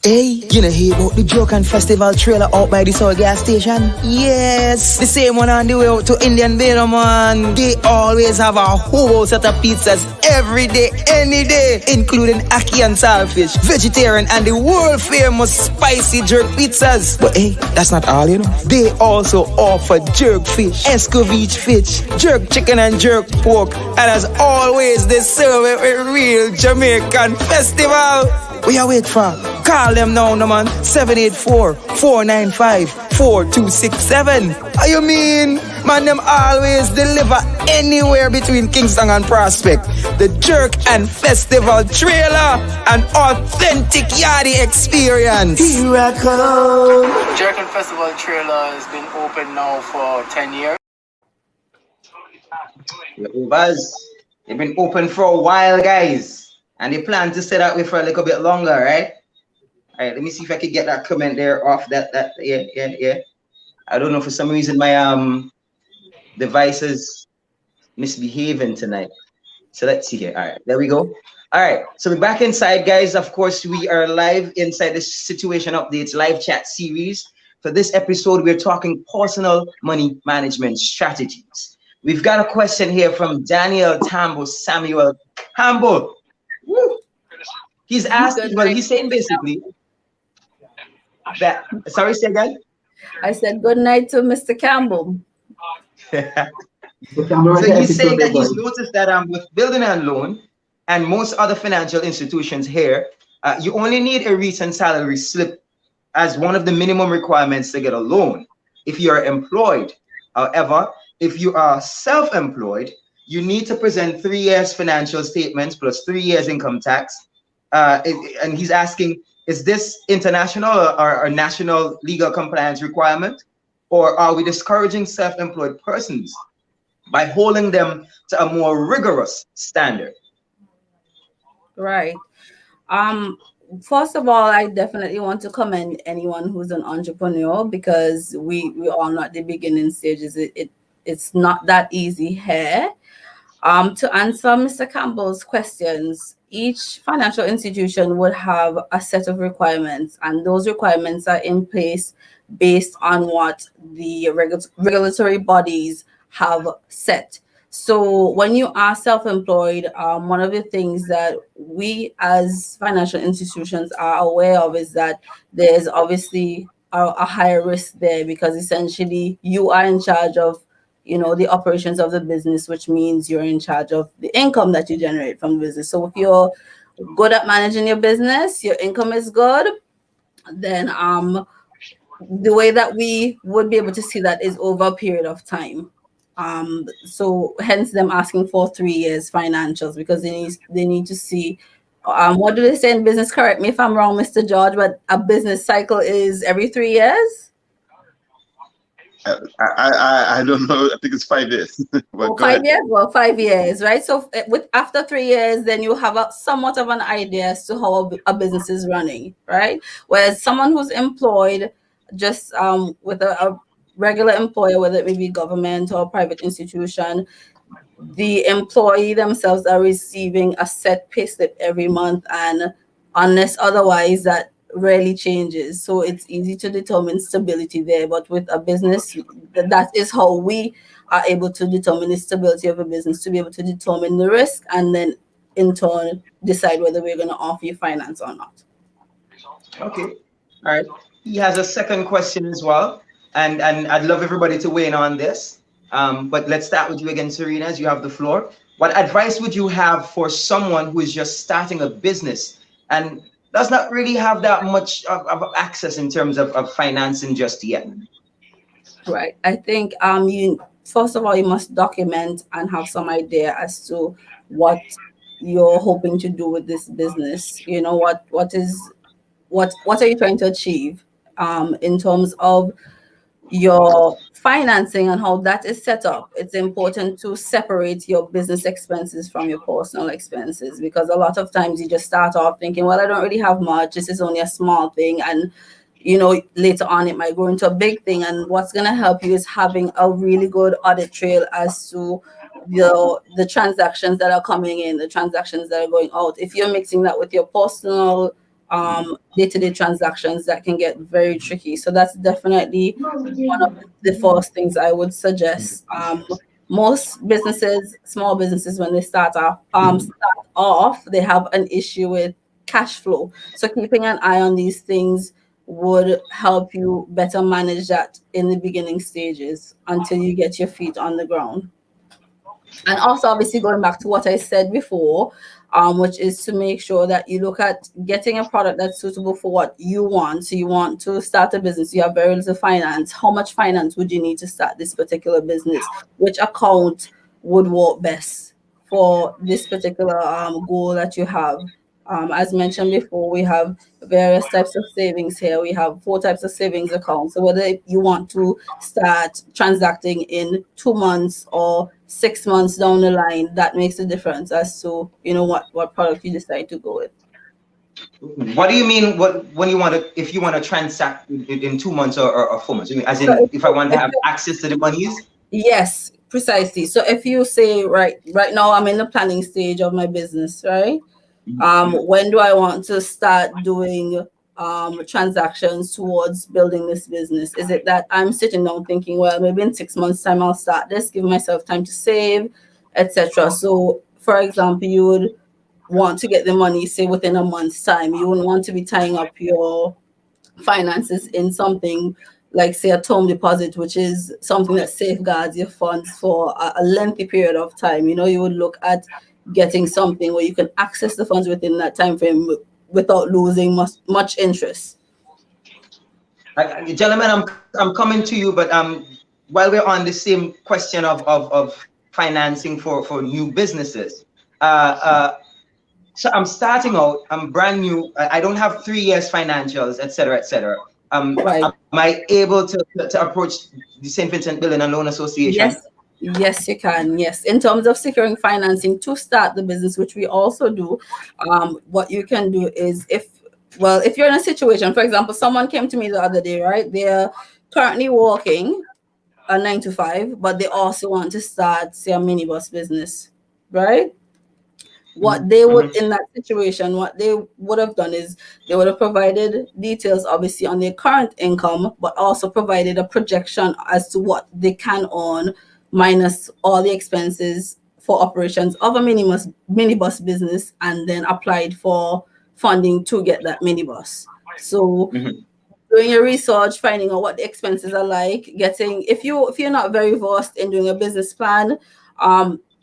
Hey, you know hear about the Joke and Festival trailer out by the Soul gas station? Yes, the same one on the way out to Indian Bale, man. They always have a whole set of pizzas every day, any day, including ackee and saltfish, vegetarian and the world famous spicy jerk pizzas. But hey, that's not all, you know. They also offer jerk fish, escovitch fish, jerk chicken and jerk pork, and as always, they serve it with real Jamaican festival. We are wait for. Call them now, no man. 784-495-4267. How you mean? Man, them always deliver anywhere between Kingston and Prospect. The Jerk and Festival trailer, an authentic Yardie experience. Here I come. Jerk and Festival trailer has been open now for 10 years. They've been open for a while, guys. And they plan to stay that way for a little bit longer, right? All right, let me see if I can get that comment there off that. Yeah. I don't know, for some reason my device is misbehaving tonight. So let's see here. All right, there we go. All right, so we're back inside, guys. Of course, we are live inside the Situation Updates live chat series. For this episode, we're talking personal money management strategies. We've got a question here from Daniel Tambo Samuel Campbell. Woo. He's asking, well, he's saying basically that, sorry, say again? I said good night to Mr. Campbell. So he's saying that he's noticed that with building a loan and most other financial institutions here, you only need a recent salary slip as one of the minimum requirements to get a loan if you are employed. However, if you are self-employed, you need to present 3 years financial statements plus 3 years income tax. And he's asking, is this international or national legal compliance requirement? Or are we discouraging self-employed persons by holding them to a more rigorous standard? Right. First of all, I definitely want to commend anyone who's an entrepreneur, because we all know at the beginning stages, it's not that easy here. To answer Mr. Campbell's questions, each financial institution would have a set of requirements, and those requirements are in place based on what the regulatory bodies have set. So when you are self-employed, one of the things that we as financial institutions are aware of is that there's obviously a higher risk there, because essentially you are in charge of the operations of the business, which means you're in charge of the income that you generate from the business. So if you're good at managing your business, your income is good, then the way that we would be able to see that is over a period of time. So hence them asking for 3 years financials, because they need to see what do they say in business? Correct me if I'm wrong, Mr. George, but a business cycle is every 3 years. I don't know. I think it's 5 years. Well, 5 years. Well, 5 years, right? So after 3 years, then you have somewhat of an idea as to how a business is running, right? Whereas someone who's employed just with a regular employer, whether it may be government or private institution, the employee themselves are receiving a set pay slip every month, and unless otherwise, that rarely changes. So it's easy to determine stability there. But with a business, that is how we are able to determine the stability of a business, to be able to determine the risk and then in turn decide whether we're going to offer you finance or not. Okay. All right. He has a second question as well. And I'd love everybody to weigh in on this. But let's start with you again, Serena, as you have the floor. What advice would you have for someone who is just starting a business and does not really have that much of access in terms of financing just yet? Right. I think first of all, you must document and have some idea as to what you're hoping to do with this business. What are you trying to achieve in terms of your financing and how that is set up. It's important to separate your business expenses from your personal expenses, because a lot of times you just start off thinking, well, I don't really have much, this is only a small thing, and later on it might grow into a big thing. And what's going to help you is having a really good audit trail as to the transactions that are coming in, the transactions that are going out. If you're mixing that with your personal day-to-day transactions, that can get very tricky. So that's definitely one of the first things I would suggest. Most businesses, small businesses, when they start off, they have an issue with cash flow. So keeping an eye on these things would help you better manage that in the beginning stages until you get your feet on the ground. And also, obviously, going back to what I said before, which is to make sure that you look at getting a product that's suitable for what you want. So you want to start a business, you have very little finance. How much finance would you need to start this particular business? Which account would work best for this particular goal that you have? As mentioned before, we have various types of savings here. We have 4 types of savings accounts. So whether you want to start transacting in 2 months or 6 months down the line, that makes a difference as to what product you decide to go with. What do you mean? When you want to, if you want to transact in 2 months or 4 months? You mean, as in, if I want to have access to the monies? Yes, precisely. So if you say right now I'm in the planning stage of my business, right? When do I want to start doing transactions towards building this business? Is it that I'm sitting down thinking, well, maybe in 6 months' time I'll start this, give myself time to save, etc. So, for example, you would want to get the money, say, within a month's time. You wouldn't want to be tying up your finances in something like, say, a term deposit, which is something that safeguards your funds for a lengthy period of time. You would look at getting something where you can access the funds within that time frame without losing much interest. Gentlemen, I'm coming to you, but while we're on the same question of financing for new businesses, so I'm starting out, I'm brand new, I don't have 3 years financials, etc., etc. Right. Am I able to approach the St. Vincent Building and Loan Association? Yes, you can. Yes, in terms of securing financing to start the business, which we also do, what you can do is if you're in a situation, for example, someone came to me the other day, right? They're currently working a 9 to 5, but they also want to start, say, a minibus business, right? What they would, in that situation, what they would have done is they would have provided details, obviously, on their current income, but also provided a projection as to what they can earn minus all the expenses for operations of a minibus business, and then applied for funding to get that minibus. So doing your research, finding out what the expenses are like, if you're not very versed in doing a business plan,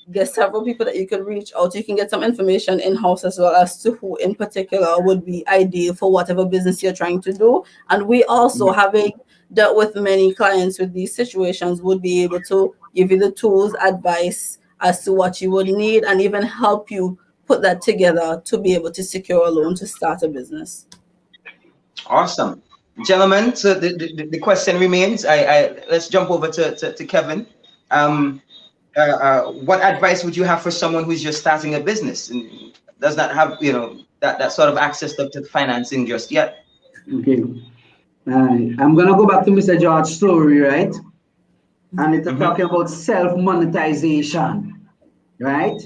there's several people that you can reach out to. You can get some information in-house as well as to who in particular would be ideal for whatever business you're trying to do. And we also, having dealt with many clients with these situations, would be able to give you the tools, advice as to what you would need, and even help you put that together to be able to secure a loan to start a business. Awesome. Gentlemen, so the question remains. Let's jump over to Kevin. What advice would you have for someone who's just starting a business and does not have, that sort of access to financing just yet? Okay. I'm going to go back to Mr. George's story, right? And it's talking about self-monetization, right?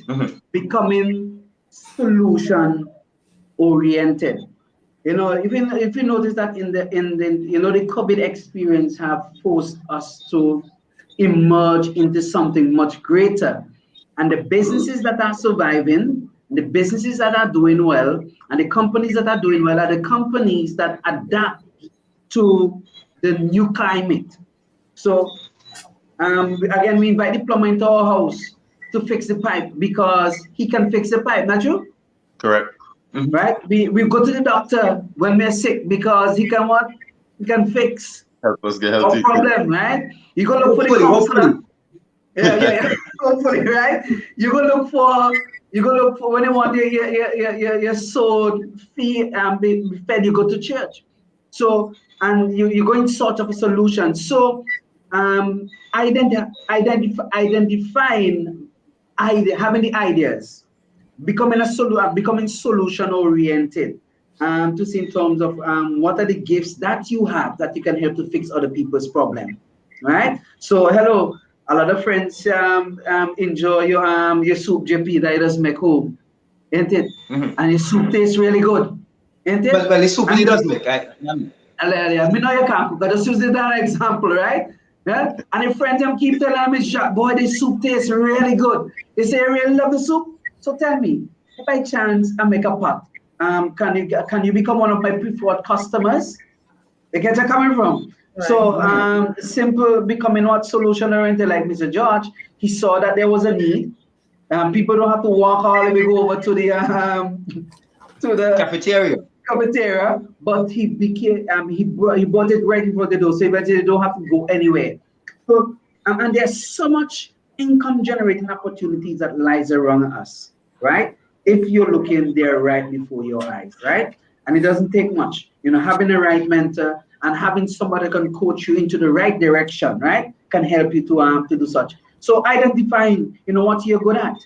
Becoming solution-oriented. If you notice that in the the COVID experience have forced us to emerge into something much greater. And the businesses that are surviving, the businesses that are doing well, and the companies that are doing well are the companies that adapt to the new climate. So again, we invite the plumber into our house to fix the pipe because he can fix the pipe, not true? Correct. Right? We go to the doctor when we're sick because he can what? He can fix help us get healthy. No problem, right? You go look for the counselor. Yeah. Hopefully, right? You go look for when you want your soul be fed, you go to church. So and you're going to sort of a solution. So identifying having the ideas, becoming solution oriented. To see in terms of what are the gifts that you have that you can help to fix other people's problem, right? So hello, a lot of friends enjoy your soup, JP, that you just make home, ain't it? And your soup tastes really good, ain't it? Well, the soup really does make. Me know you can't cook. I just use it as an example, right? Yeah? And your friends keep telling me, boy, this soup tastes really good. They say, I really love the soup. So tell me, if by chance I make a pot, can you become one of my preferred customers? You get where I'm coming from? Right. So simple becoming what solution oriented like Mr. George, he saw that there was a need. People don't have to walk all the way over to the cafeteria, but he became he bought it right in front of the door, so they don't have to go anywhere. So and there's so much income generating opportunities that lies around us, right? If you're looking there right before your eyes, right? And it doesn't take much, having a right mentor and having somebody that can coach you into the right direction, right, can help you to do such. So identifying, what you're good at.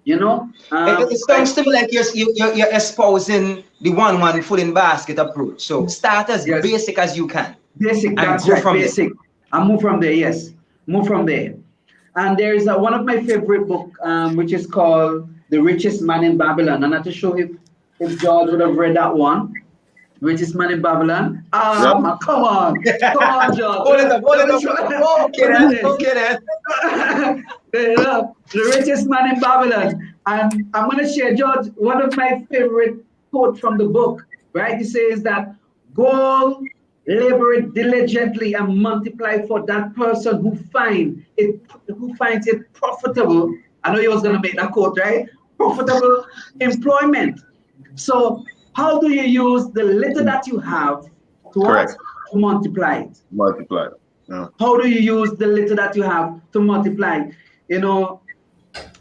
It sounds to me like you're espousing the one foot in basket approach. So start as basic as you can. Basic, that's right, basic. And move from there, yes. Move from there. And there is one of my favorite book, which is called The Richest Man in Babylon. And I'm not sure if George would have read that one. Richest Man in Babylon. Come on, George. Hold it up. Okay then. The Richest Man in Babylon. And I'm going to share, George, one of my favorite quotes from the book, right? He says that go labor it diligently and multiply for that person who finds it profitable. I know he was going to make that quote, right? Profitable employment. So how do you use the little that you have to multiply it? Multiply it. Yeah. How do you use the little that you have to multiply?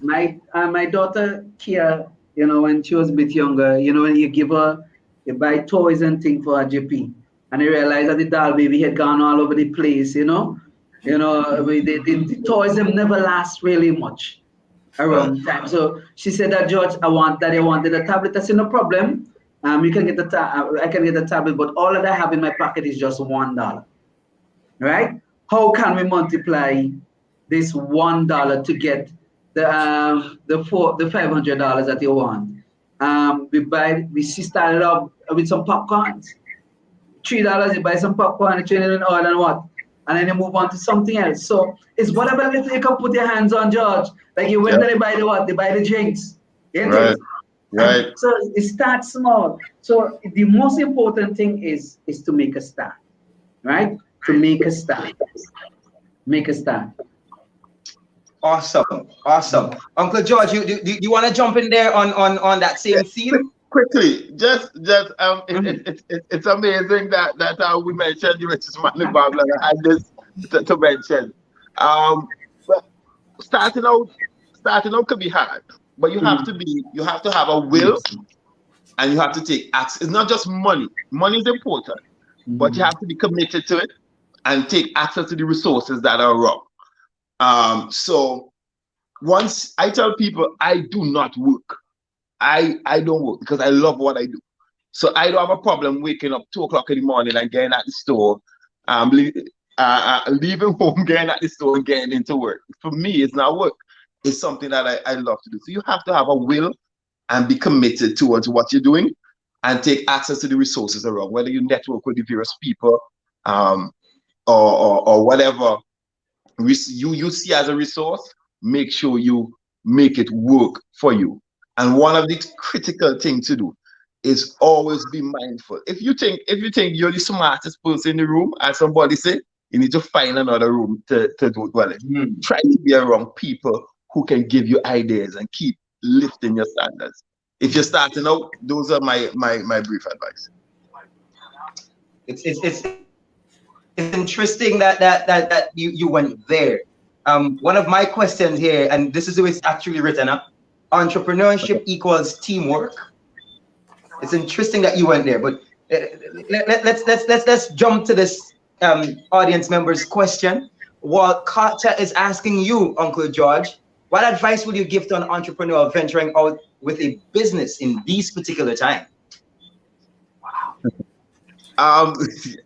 My daughter Kia, when she was a bit younger, when you buy toys and things for her GP, and I realized that the doll baby had gone all over the place, the toys them never last really much around time. So she said that, George, I wanted a tablet. I said, no problem. You can get I can get a tablet, but all that I have in my pocket is just $1. Right? How can we multiply this $1 to get the $500 that you want? We started off with some popcorns. $3, you buy some popcorn, you train it in oil and what? And then you move on to something else. So it's whatever little you can put your hands on, George. Like you went there, they buy the what? They buy the drinks. Right. Right. So it starts small. So the most important thing is to make a start, right? To make a start. Make a start. Awesome. Uncle George, you want to jump in there on that same theme? Quickly, it's amazing that we mentioned the Richest Man in Babylon. I had this to mention. But starting out can be hard. But you have to have a will, and you have to take action. It's not just money. Money is important, but you have to be committed to it and take access to the resources that are around. So once I tell people I do not work, I don't work because I love what I do. So I don't have a problem waking up 2 o'clock in the morning and getting at the store, leaving home, getting at the store and getting into work. For me, it's not work. It's something that I love to do. So you have to have a will and be committed towards what you're doing and take access to the resources around, whether you network with the various people or whatever you see as a resource, make sure you make it work for you. And one of the critical things to do is always be mindful. If you think you're the smartest person in the room, as somebody say, you need to find another room to do it well in. Try to be around people who can give you ideas and keep lifting your standards. If you're starting out, those are my brief advice. It's interesting that you went there. One of my questions here, and this is the way it's actually written up: entrepreneurship equals teamwork. It's interesting that you went there, but let's jump to this audience member's question. What Carter is asking you, Uncle George, what advice would you give to an entrepreneur venturing out with a business in these particular times?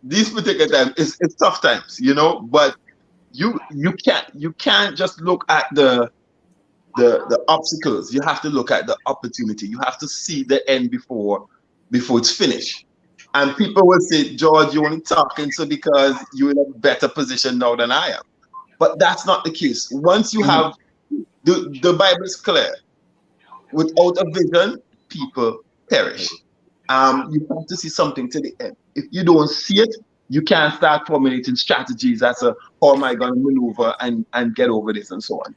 These particular times, it's tough times, but you can't just look at the obstacles. You have to look at the opportunity. You have to see the end before it's finished. And people will say, George, you're only talking so because you're in a better position now than I am. But that's not the case. Once you have, the Bible is clear. Without a vision, people perish. You have to see something to the end. If you don't see it, you can't start formulating strategies as to how am I going to maneuver and get over this and so on.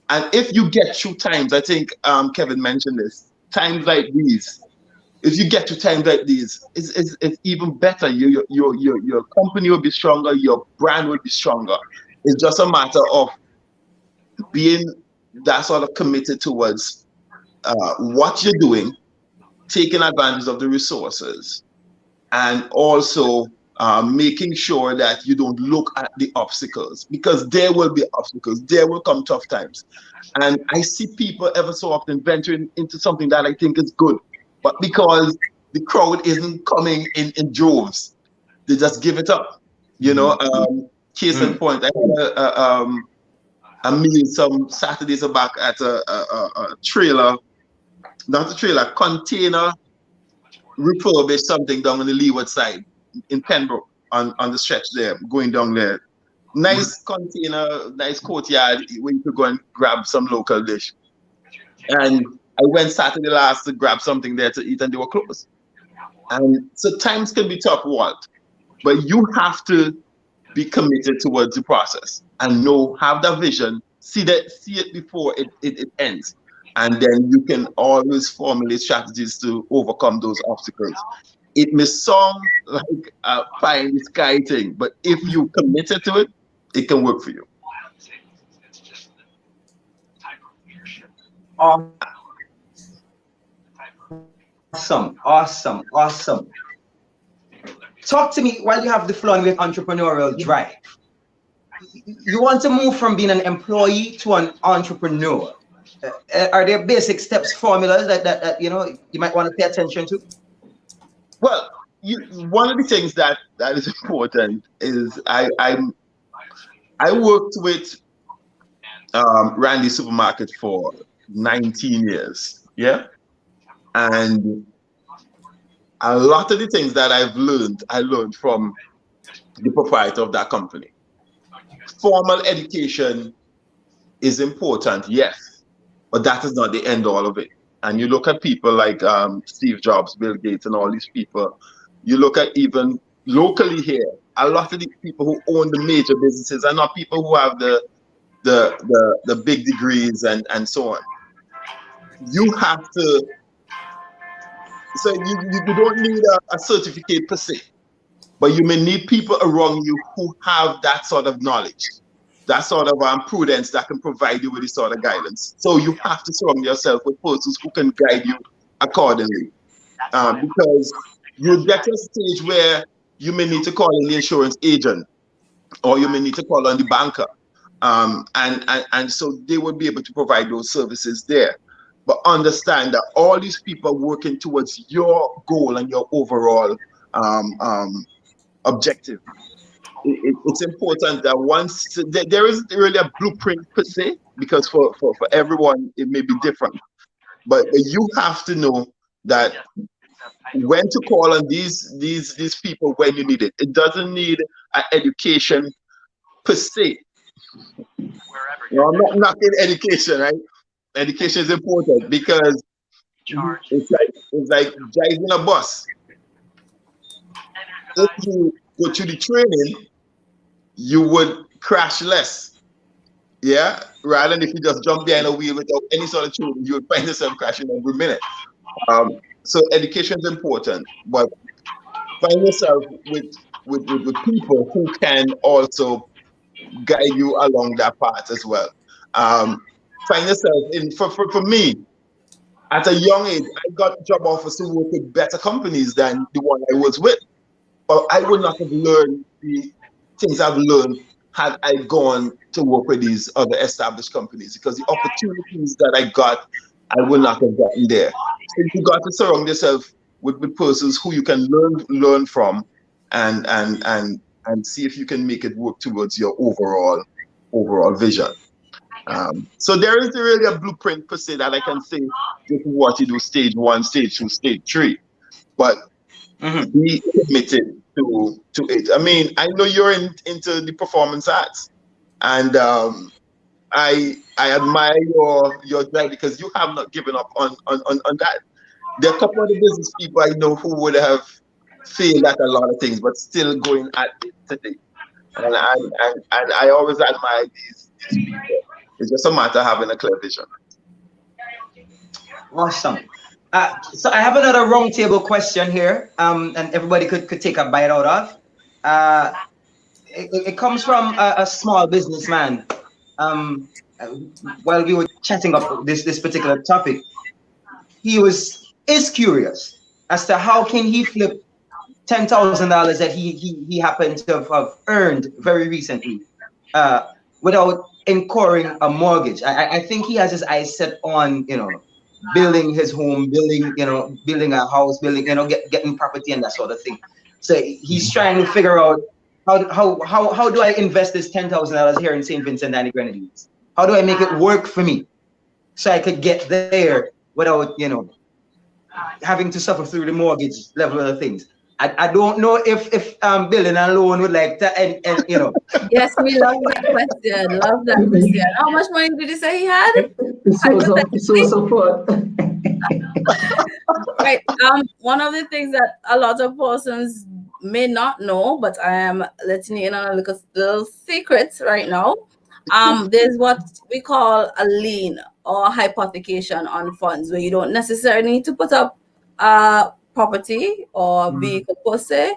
And if you get through times, I think Kevin mentioned this, times like these, if you get to times like these, it's even better. Your company will be stronger, your brand will be stronger. It's just a matter of being that sort of committed towards what you're doing, taking advantage of the resources, and also making sure that you don't look at the obstacles, because there will be obstacles. There will come tough times. And I see people ever so often venturing into something that I think is good, but because the crowd isn't coming in droves, they just give it up. You know, case in point, I had a meeting some Saturdays back at a trailer, not a trailer, container refurbished something down on the leeward side in Pembroke on the stretch there, going down there. Nice container, nice courtyard where you could go and grab some local dish. And I went Saturday last to grab something there to eat, and they were closed. And so times can be tough, Walt, but you have to be committed towards the process and have that vision, see it before it ends. And then you can always formulate strategies to overcome those obstacles. It may sound like a pie in the sky thing, but if you committed to it, it can work for you. Awesome. Talk to me while you have the flow with entrepreneurial drive. You want to move from being an employee to an entrepreneur. Are there basic steps, formulas that you might want to pay attention to? Well, one of the things that is important is I worked with Randy Supermarket for 19 years, yeah, and a lot of the things that I learned from the proprietor of that company. Formal education is important, yes, but that is not the end all of it. And you look at people like Steve Jobs, Bill Gates, and all these people. You look at even locally here, a lot of these people who own the major businesses are not people who have the big degrees and so on. You have to. So you don't need a certificate per se, but you may need people around you who have that sort of knowledge, that sort of prudence that can provide you with this sort of guidance. So you have to surround yourself with persons who can guide you accordingly, because you get to a stage where you may need to call in the insurance agent, or you may need to call on the banker, and so they will be able to provide those services there. But understand that all these people are working towards your goal and your overall objective. It's important that once there isn't really a blueprint per se, because for everyone it may be different, but you have to know that when to call on these people when you need it. It doesn't need an education per se. I'm not knocking education, right? Education is important because it's like driving a bus. If you go to the training, you would crash less, yeah, rather than if you just jump behind a wheel without any sort of training, you would find yourself crashing every minute. So education is important, but find yourself with people who can also guide you along that path as well. Find yourself in, for me, at a young age, I got job offers to work with better companies than the one I was with. But I would not have learned the things I've learned had I gone to work with these other established companies, because the opportunities that I got, I would not have gotten there. So you got to surround yourself with persons who you can learn from and see if you can make it work towards your overall overall vision. So there is really a blueprint per se that I can say this is what you do stage 1, stage 2, stage 3. But be committed to it. I mean, I know you're into the performance arts, and I admire your drive because you have not given up on that. There are a couple of the business people I know who would have failed at a lot of things, but still going at it today. And I always admire these people. It's just a matter of having a clear vision. Awesome. So I have another roundtable question here, and everybody could take a bite out of. It comes from a small businessman. While we were chatting up this particular topic, he is curious as to how can he flip $10,000 that he happened to have earned very recently without incurring a mortgage. I think he has his eyes set on, building his home, building a house, getting property and that sort of thing. So he's trying to figure out how do I invest this $10,000 here in St. Vincent and the Grenadines? How do I make it work for me so I could get there without, having to suffer through the mortgage level of things? I don't know if building a loan would like to, and Yes, we love that question. Love that question. How much money did you say he had? So Right. One of the things that a lot of persons may not know, but I am letting you in on a little secret right now. There's what we call a lien or hypothecation on funds, where you don't necessarily need to put up property or vehicle per se.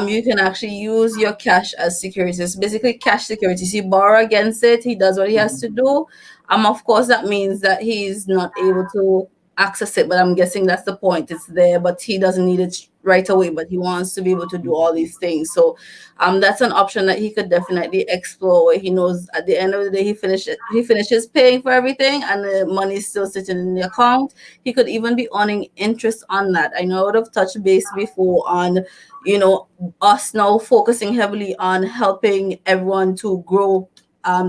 You can actually use your cash as securities. Basically, cash securities. You borrow against it. He does what he has to do. Of course, that means that he's not able to access it, but I'm guessing that's the point. It's there, but he doesn't need it right away, but he wants to be able to do all these things. So that's an option that he could definitely explore, where he knows at the end of the day he finishes paying for everything and the money is still sitting in the account. He could even be earning interest on that. I know I would have touched base before on us now focusing heavily on helping everyone to grow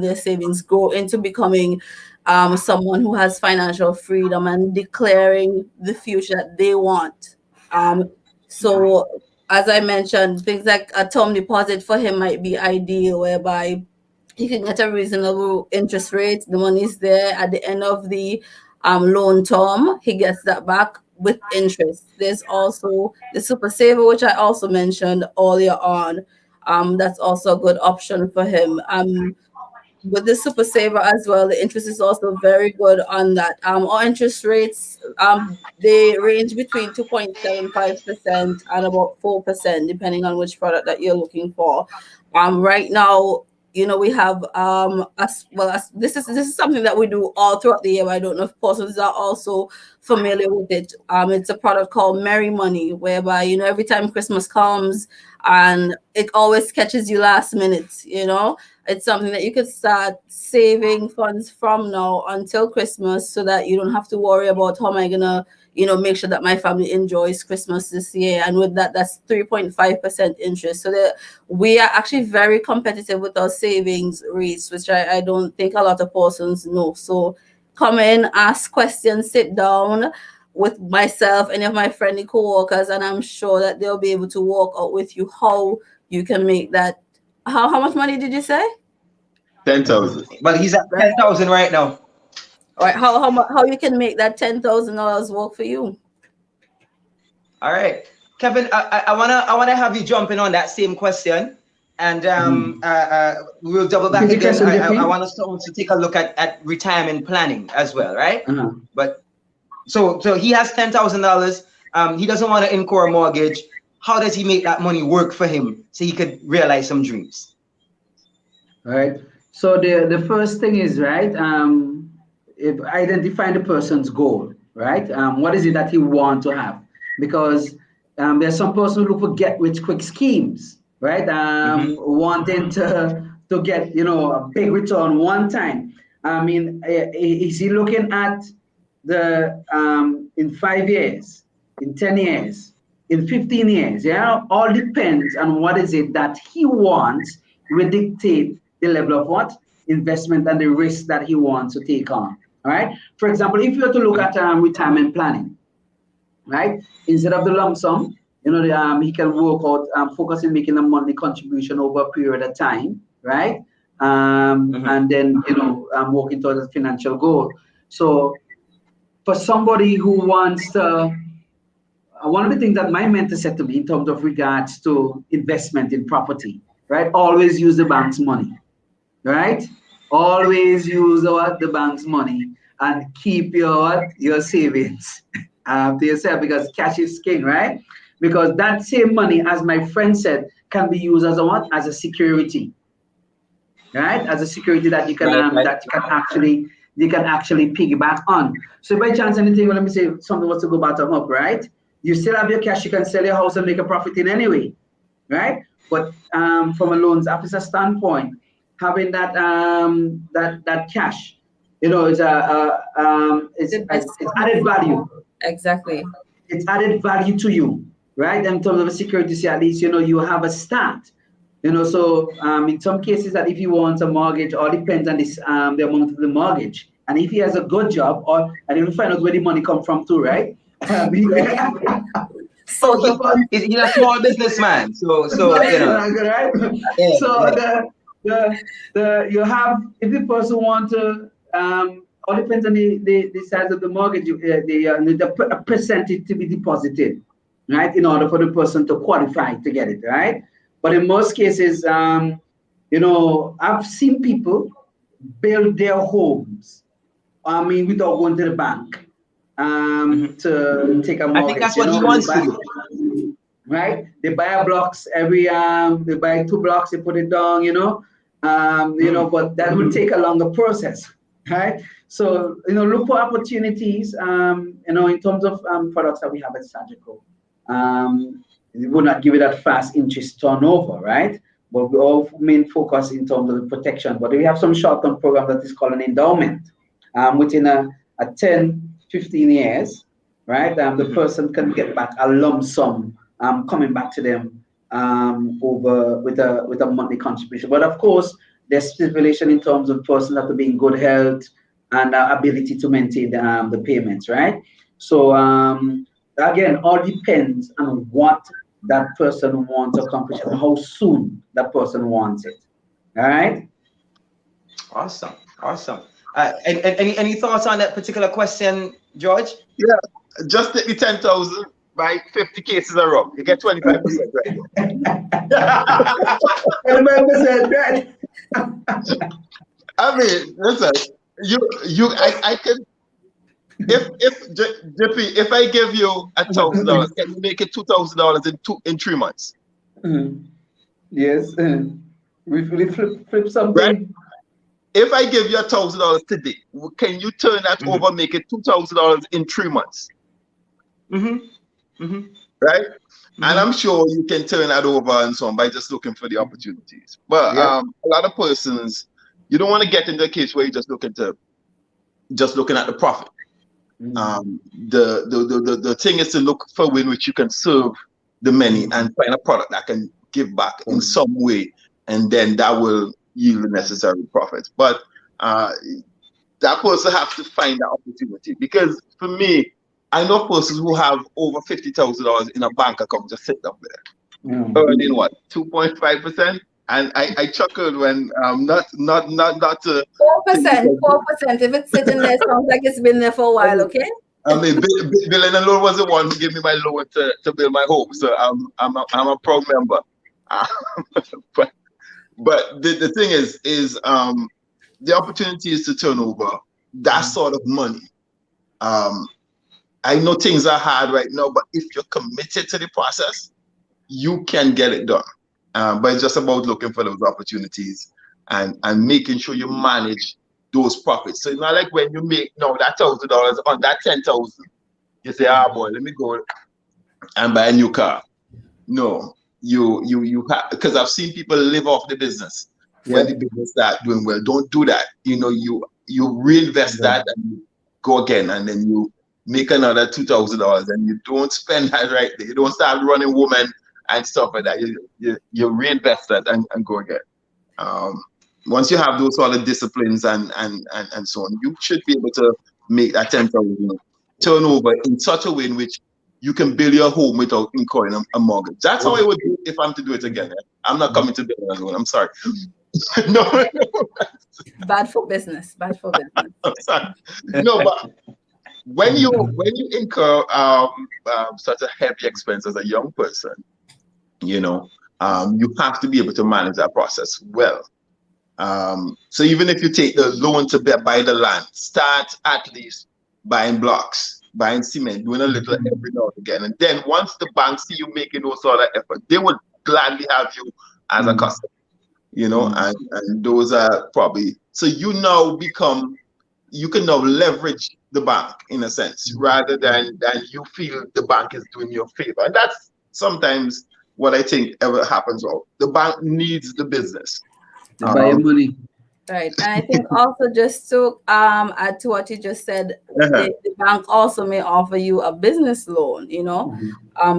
their savings, grow into becoming someone who has financial freedom and declaring the future that they want. So as I mentioned, things like a term deposit for him might be ideal, whereby he can get a reasonable interest rate. The money's there at the end of the loan term. He gets that back with interest. There's also the super saver, which I also mentioned earlier on. That's also a good option for him. With the super saver as well, the interest is also very good on that. Our interest rates, they range between 2.75% and about 4%, depending on which product that you're looking for. Right now, we have this is something that we do all throughout the year. I don't know if persons are also familiar with it. It's a product called Merry Money, whereby every time Christmas comes, and it always catches you last minute. It's something that you could start saving funds from now until Christmas, so that you don't have to worry about how am I gonna make sure that my family enjoys Christmas this year. And with that, that's 3.5% interest. So that we are actually very competitive with our savings rates, which I don't think a lot of persons know. So come in, ask questions, sit down with myself, any of my friendly co-workers, and I'm sure that they'll be able to walk out with you how you can make that. How much money did you say? 10,000. But he's at 10,000 right now. All right, how you can make that $10,000 work for you? All right, Kevin, I wanna have you jump in on that same question, and we'll double back again. I want us to also take a look at retirement planning as well, right? But so he has $10,000. He doesn't want to incur a mortgage. How does he make that money work for him so he could realize some dreams? All right. So the first thing is, right, if identifying the person's goal, right? What is it that he want to have? Because there's some person who look for get rich quick schemes, right? Wanting to get a big return one time. I mean, is he looking at the in 5 years, in 10 years, in 15 years? Yeah, all depends on what is it that he wants will dictate the level of what investment and the risk that he wants to take on. All right. For example, if you were to look at retirement planning, right? Instead of the lump sum, he can work out, focus in making a monthly contribution over a period of time, right? And then, working towards a financial goal. So for somebody who wants to, one of the things that my mentor said to me in terms of regards to investment in property, right? Always use the bank's money, right? Always use the bank's money and keep your savings to yourself, because cash is king, right? Because that same money, as my friend said, can be used as a security, right? As a security that you can you can actually piggyback on. So by chance anything, let me say something was to go bottom up, right? You still have your cash, you can sell your house and make a profit in anyway, right? But from a loans officer standpoint, having that that cash, it's added value. Exactly. It's added value to you, right? In terms of a security, so at least you have a start. So in some cases that if you want a mortgage, all depends on this the amount of the mortgage. And if he has a good job, and you find out where the money come from too, right? So he's a small businessman. So right? Yeah, so you have, if the person want to all depends on the size of the mortgage, the percentage to be deposited, right? In order for the person to qualify to get it, right? But in most cases, I've seen people build their homes, without going to the bank to take a mortgage. I think that's what he wants to do. Right? They buy blocks they buy 2 blocks, they put it down, but that will take a longer process, right? So, look for opportunities, in terms of products that we have at Sagicor. We will not give it that fast interest turnover, right? But we all main focus in terms of the protection. But we have some short-term program that is called an endowment. Within a 10, 15 years, right? The person can get back a lump sum coming back to them over with a monthly contribution. But of course, there's stipulation in terms of person have to be in good health and ability to maintain the payments, right? So again, all depends on what that person wants to accomplish and how soon that person wants it. All right. Awesome. Any thoughts on that particular question, George? Yeah, just take the 10,000 by 50 cases are wrong. You get 25%, right? 25%, right? I mean, listen, I can. If I give you $1,000, can you make it $2,000 in 3 months? Yes. We flip something. Right? If I give you $1,000 today, can you turn that over, make it $2,000 in 3 months? Right? And I'm sure you can turn that over and so on by just looking for the opportunities. But a lot of persons, you don't want to get into a case where you're just looking at the profit. The thing is to look for in which you can serve the many and find a product that can give back in some way, and then that will yield the necessary profits. But that person has to find that opportunity, because for me, I know persons who have over $50,000 in a bank account just sitting up there, earning what, 2.5%. And I chuckled when not to 4%. 4%. If it's sitting there, sounds like it's been there for a while. Okay. I mean, Bill and Loan was the one who gave me my loan to build my home, so I'm a proud member. But the thing is the opportunity is to turn over that sort of money. I know things are hard right now, but if you're committed to the process, you can get it done. But it's just about looking for those opportunities and making sure you manage those profits. So it's not like when you make that $1,000 on that 10,000, you say, boy, let me go and buy a new car. No, you have, because I've seen people live off the business when the business start doing well. Don't do that. You reinvest that and you go again, and then you make another $2,000, and you don't spend that right there. You don't start running women and stuff like that. You reinvest that and go again. once you have those sort of disciplines and so on, you should be able to make that 10,000 turnover in such a way in which you can build your home without incurring a mortgage. That's how I would do it if I'm to do it again. I'm not coming to build alone. I'm sorry. No. Bad for business. Bad for business. I'm sorry. No, but when you incur such a heavy expense as a young person, you know, you have to be able to manage that process well. So even if you take the loan to buy the land, start at least buying blocks, buying cement, doing a little every now and again. And then once the bank see you making those sort of effort, they would gladly have you as a customer, you know, and those are probably, so you now you can now leverage the bank in a sense, rather than you feel the bank is doing you a favor. And that's sometimes what I think ever happens. Well, the bank needs the business. To buy your money. Right. And I think also just to add to what you just said, the bank also may offer you a business loan, you know,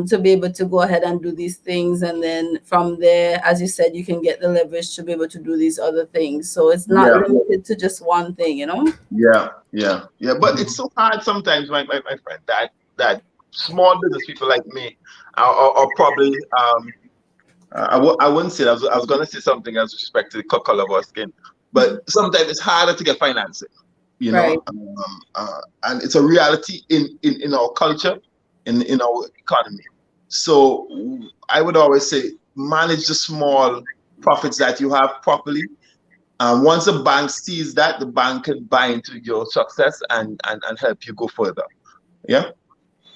to be able to go ahead and do these things. And then from there, as you said, you can get the leverage to be able to do these other things. So it's not limited to just one thing, you know? Yeah. But it's so hard sometimes, my friend, that small business people like me are probably, I wouldn't say that. I was going to say something as respect to the color of our skin. But sometimes it's harder to get financing, you know, and it's a reality in our culture, in our economy. So I would always say manage the small profits that you have properly. Once the bank sees that, the bank can buy into your success and help you go further. Yeah.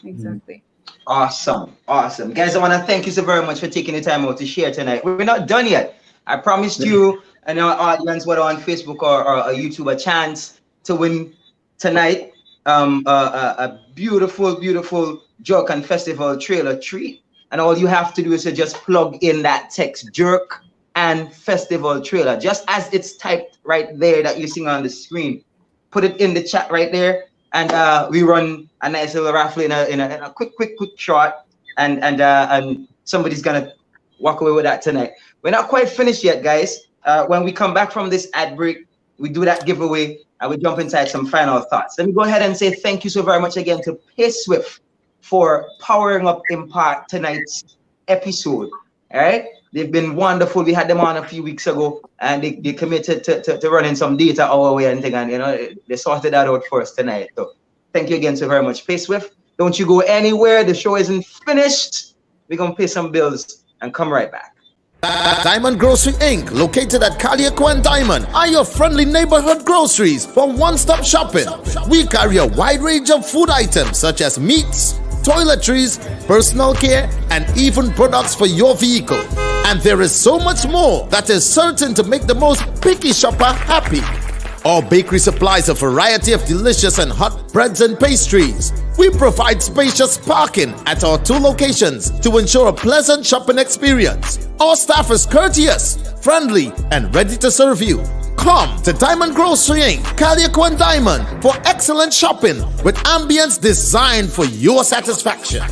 Exactly. Awesome. Guys, I want to thank you so very much for taking the time out to share tonight. We're not done yet. I promised you and our audience, whether on Facebook or YouTube, a chance to win tonight a beautiful Jerk and Festival trailer treat. And all you have to do is to just plug in that text, Jerk and Festival trailer, just as it's typed right there that you're seeing on the screen. Put it in the chat right there, and we run a nice little raffle in a quick shot, and somebody's gonna walk away with that tonight. We're not quite finished yet, guys. When we come back from this ad break, we do that giveaway and we jump inside some final thoughts. Let me go ahead and say thank you so very much again to PaySwift for powering up Impact tonight's episode. All right, they've been wonderful. We had them on a few weeks ago, and they committed to running some data our way and thing, and you know they sorted that out for us tonight. So thank you again so very much, PaySwift. Don't you go anywhere. The show isn't finished. We're gonna pay some bills and come right back. Diamond Grocery Inc., located at Kaliako and Diamond, are your friendly neighborhood groceries for one-stop shopping. We carry a wide range of food items such as meats, toiletries, personal care, and even products for your vehicle. And there is so much more that is certain to make the most picky shopper happy. Our bakery supplies a variety of delicious and hot breads and pastries. We provide spacious parking at our 2 locations to ensure a pleasant shopping experience. Our staff is courteous, friendly, and ready to serve you. Come to Diamond Grocery Inc., Kaliako and Diamond for excellent shopping with ambience designed for your satisfaction.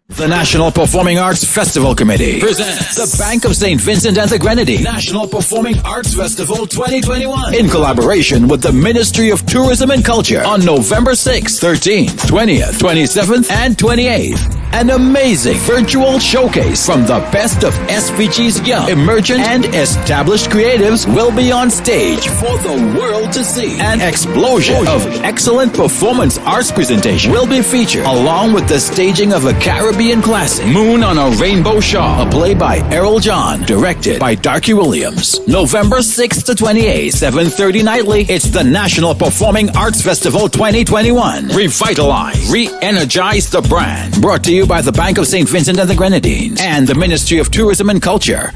The National Performing Arts Festival Committee presents the Bank of St. Vincent and the Grenadines National Performing Arts Festival 2021 in collaboration with the Ministry of Tourism and Culture on November 6th, 13th, 20th, 27th, and 28th. An amazing virtual showcase from the best of SPG's young, emergent, and established creatives will be on stage for the world to see. An explosion of excellent performance arts presentation will be featured, along with the staging of a Caribbean classic, Moon on a Rainbow Shawl, a play by Errol John, directed by Darky Williams. November 6th to 28th, 7:30 nightly. It's the National Performing Arts Festival 2021. Revitalize, re-energize the brand. Brought to you by the Bank of St. Vincent and the Grenadines and the Ministry of Tourism and Culture.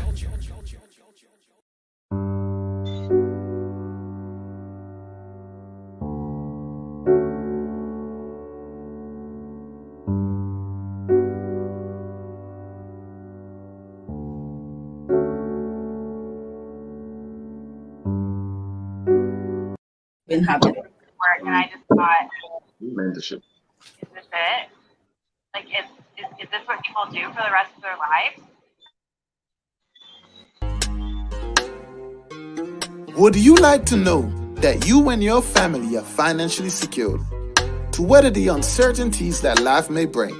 Been having work, and I just thought, Mentorship. is this it? Like, is Is this what people do for the rest of their lives? Would you like to know that you and your family are financially secured to weather the uncertainties that life may bring?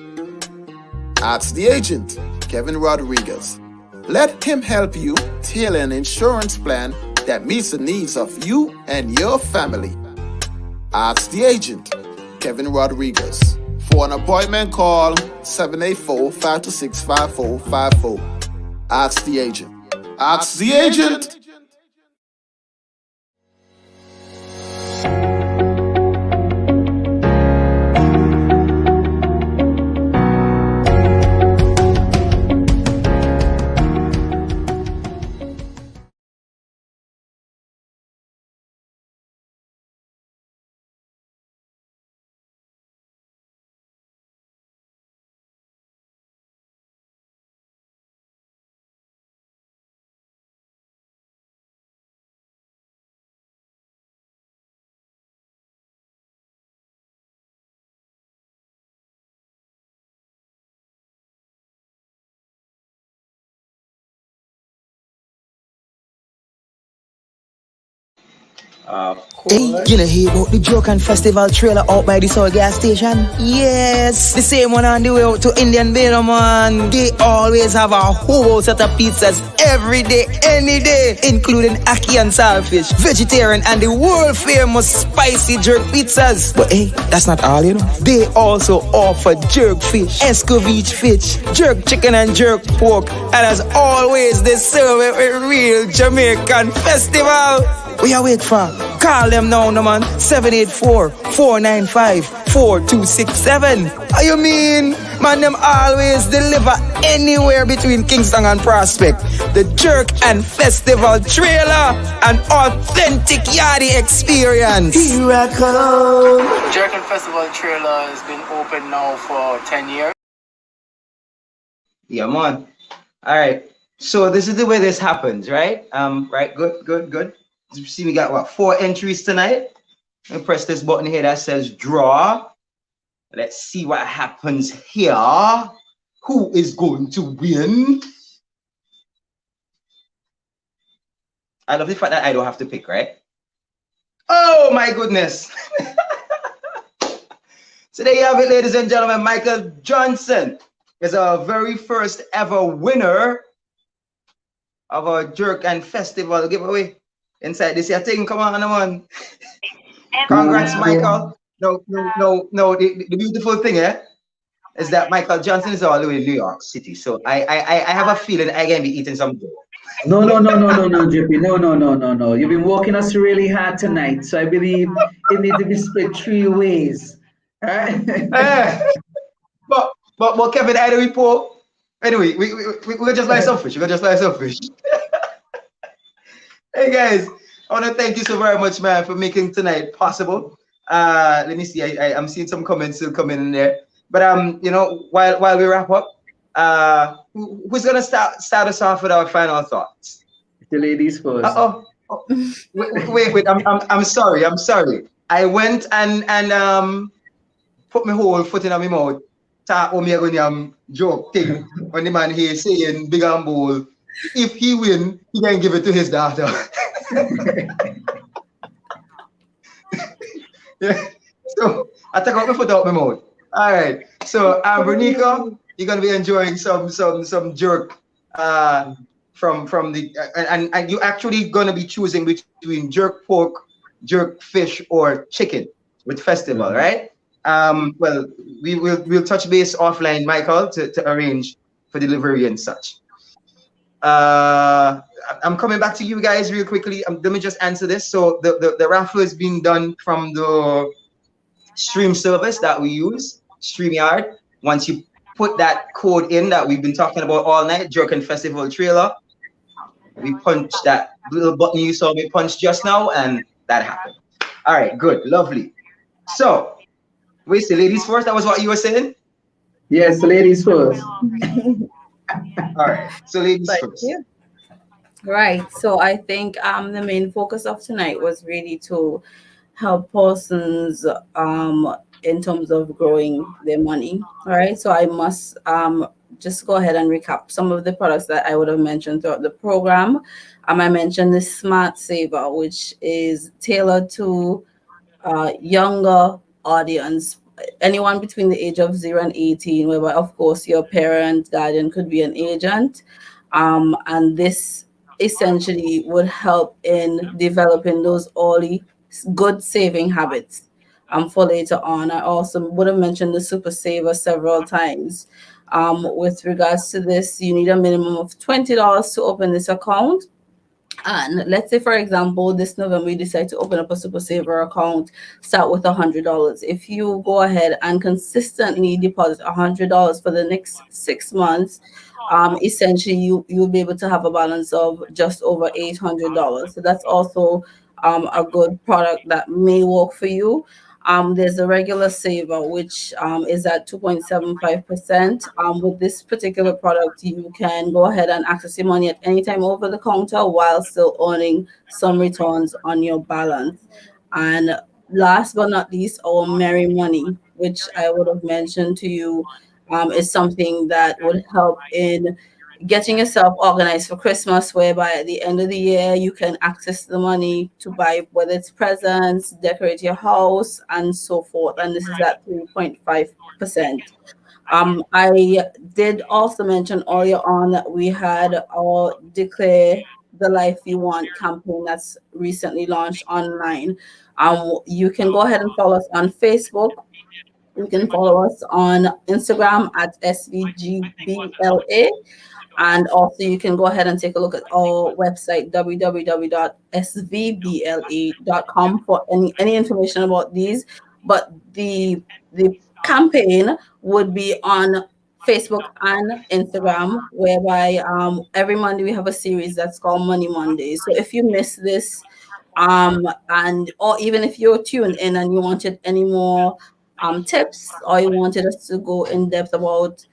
Ask the agent, Kevin Rodriguez. Let him help you tailor an insurance plan that meets the needs of you and your family. Ask the agent, Kevin Rodriguez. For an appointment, call 784-526-5454. Ask the agent. Ask the agent. Hey, you know hear about the Joke and Festival trailer out by the South gas station? Yes, the same one on the way out to Indian Bino, man. They always have a whole set of pizzas every day, any day, including ackee and saltfish, vegetarian and the world famous spicy jerk pizzas. But hey, that's not all, you know. They also offer jerk fish, escovitch fish, jerk chicken and jerk pork, and as always, they serve it with real Jamaican festival. What you wait for? Call them now, no man. 784-495-4267. How you mean? Man, them always deliver anywhere between Kingston and Prospect. The Jerk and Festival trailer, an authentic yardie experience. Here I come. Jerk and Festival trailer has been open now for 10 years. Yeah, man. All right. So this is the way this happens, right? Right. Good. You see, we got what, 4 entries tonight. I'm gonna press this button here that says draw. Let's see what happens here. Who is going to win? I love the fact that I don't have to pick, right? Oh my goodness. So there you have it, ladies and gentlemen. Michael Johnson is our very first ever winner of our Jerk and Festival giveaway. Inside this here thing, come on, man. Congrats, Michael. No. The beautiful thing, is that Michael Johnson is all the way in New York City. So I have a feeling I can be eating some dough. No, JP. No. You've been working us really hard tonight. So I believe it needs to be split 3 ways. All right? But Kevin, I don't report. Anyway, we'll just like some fish. Hey guys, I want to thank you so very much, man, for making tonight possible. Let me see. I'm seeing some comments still coming in there. But you know, while we wrap up, who's gonna start us off with our final thoughts? The ladies first. Wait. I'm sorry. I went and put my whole foot in my mouth. Joke thing when the man here saying big and bold. If he win, he can give it to his daughter. Yeah. So I took out my foot out my mouth. All right. So Bernico, you're gonna be enjoying some jerk from the and you actually gonna be choosing between jerk pork, jerk fish, or chicken with festival, right? Well, we'll touch base offline, Michael, to arrange for delivery and such. I'm coming back to you guys real quickly. Let me just answer this. So the raffle is being done from the stream service that we use, StreamYard. Once you put that code in that we've been talking about all night, Jerk and Festival trailer, we punch that little button you saw me punch just now, and that happened. All right, good, lovely. So, wait, the ladies first. That was what you were saying? Yes, the ladies first. All right, so ladies first. Yeah. Right. So I think the main focus of tonight was really to help persons in terms of growing their money. All right. So I must just go ahead and recap some of the products that I would have mentioned throughout the program. I mentioned the Smart Saver, which is tailored to younger audience, anyone between the age of 0 and 18, whereby of course your parent, guardian could be an agent. And this essentially would help in developing those early good saving habits for later on. I also would have mentioned the Super Saver several times. With regards to this, you need a minimum of $20 to open this account. And let's say, for example, this November you decide to open up a Super Saver account, start with $100. If you go ahead and consistently deposit $100 for the next 6 months, essentially you'll be able to have a balance of just over $800. So that's also a good product that may work for you. There's a regular saver, which is at 2.75%. With this particular product, you can go ahead and access your money at any time over the counter while still earning some returns on your balance. And last but not least, our Merry Money, which I would have mentioned to you, is something that would help in getting yourself organized for Christmas, whereby at the end of the year you can access the money to buy whether it's presents, decorate your house, and so forth. And this is at 3.5%. I did also mention earlier on that we had our Declare the Life You Want campaign that's recently launched online. You can go ahead and follow us on Facebook. You can follow us on Instagram at SVGBLA. And also, you can go ahead and take a look at our website, www.svbla.com, for any information about these. But the campaign would be on Facebook and Instagram, whereby every Monday we have a series that's called Money Mondays. So if you miss this, and or even if you're tuned in and you wanted any more tips, or you wanted us to go in depth about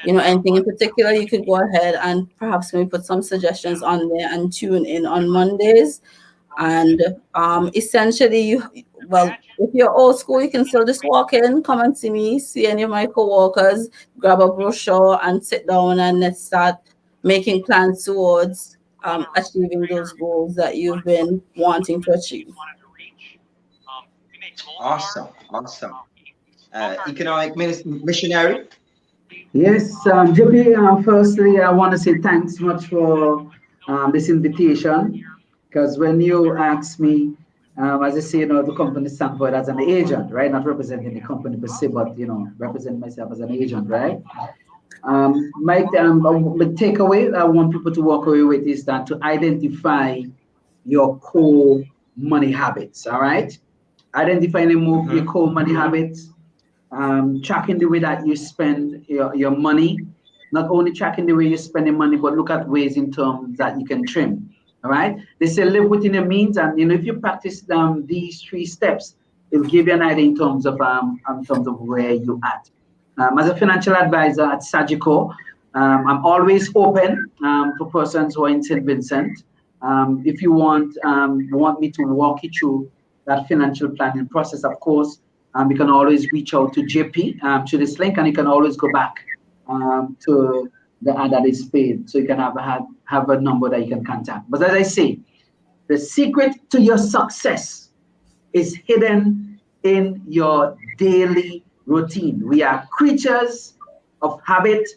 anything in particular, you could go ahead and perhaps maybe put some suggestions on there and tune in on Mondays. And essentially, if you're old school, you can still just walk in, come and see me, see any of my co-workers, grab a brochure and sit down, and let's start making plans towards achieving those goals that you've been wanting to achieve. Awesome. Economic missionary. Yes, JP, firstly, I want to say thanks much for this invitation, because when you asked me, as I say, the company standpoint as an agent, right? Not representing the company per se, but, representing myself as an agent, right? My takeaway I want people to walk away with is that to identify your core money habits, all right? Identifying your core money habits, tracking the way that you spend your money, not only tracking the way you spend your money, but look at ways in terms that you can trim. All right. They say live within your means, and if you practice these 3 steps, it'll give you an idea in terms of where you at. As a financial advisor at Sagicor, I'm always open for persons who are in St. Vincent. If you want me to walk you through that financial planning process, of course, you can always reach out to JP to this link, and you can always go back to the ad that is paid, so you can have a number that you can contact. But as I say, the secret to your success is hidden in your daily routine. We are creatures of habit.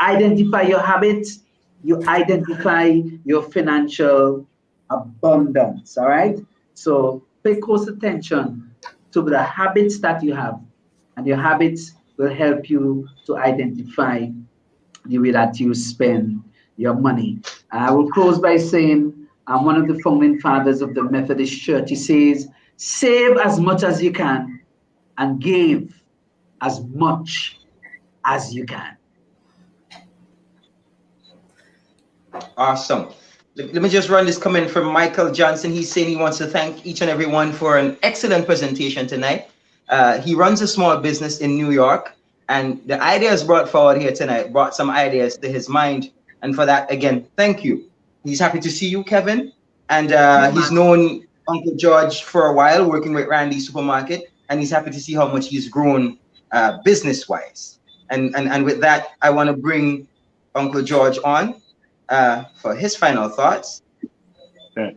Identify your habits. You identify your financial abundance. All right. So pay close attention to the habits that you have, and your habits will help you to identify the way that you spend your money. I will close by saying I'm one of the founding fathers of the Methodist Church. He says, save as much as you can and give as much as you can. Awesome. Let me just run this comment from Michael Johnson. He's saying he wants to thank each and every one for an excellent presentation tonight. He runs a small business in New York, and the ideas brought forward here tonight brought some ideas to his mind. And for that, again, thank you. He's happy to see you, Kevin. And he's known Uncle George for a while, working with Randy's Supermarket. and he's happy to see how much he's grown business-wise. And with that, I want to bring Uncle George on for his final thoughts. Okay.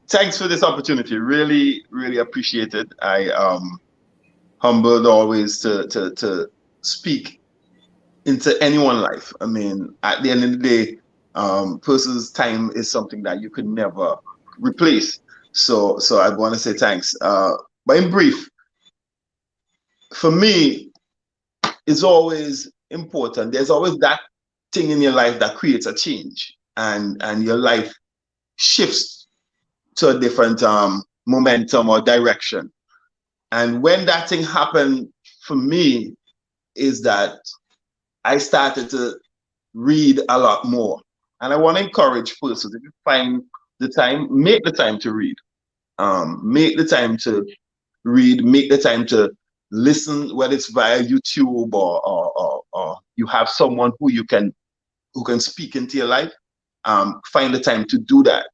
Thanks for this opportunity. Really, really appreciate it. I humbled always to speak into anyone's life. I mean, at the end of the day, person's time is something that you could never replace. So I want to say thanks. But in brief, for me, it's always important. There's always that thing in your life that creates a change, and your life shifts to a different momentum or direction. And when that thing happened for me, is that I started to read a lot more. And I want to encourage persons, if you find the time, make the time to read. Make the time to read, make the time to listen, whether it's via YouTube or you have someone who can speak into your life. Find the time to do that,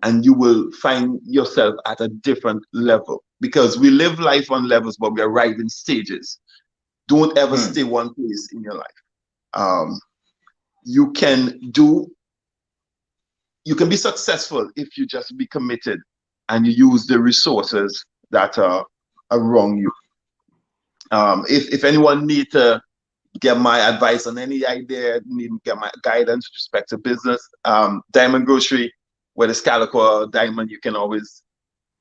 and you will find yourself at a different level, because we live life on levels, but we arrive in stages. Don't ever stay one place in your life. You can be successful if you just be committed and you use the resources that are around you. If anyone need to get my advice on any idea, need to get my guidance with respect to business, Diamond Grocery, where it's Calico Diamond, you can always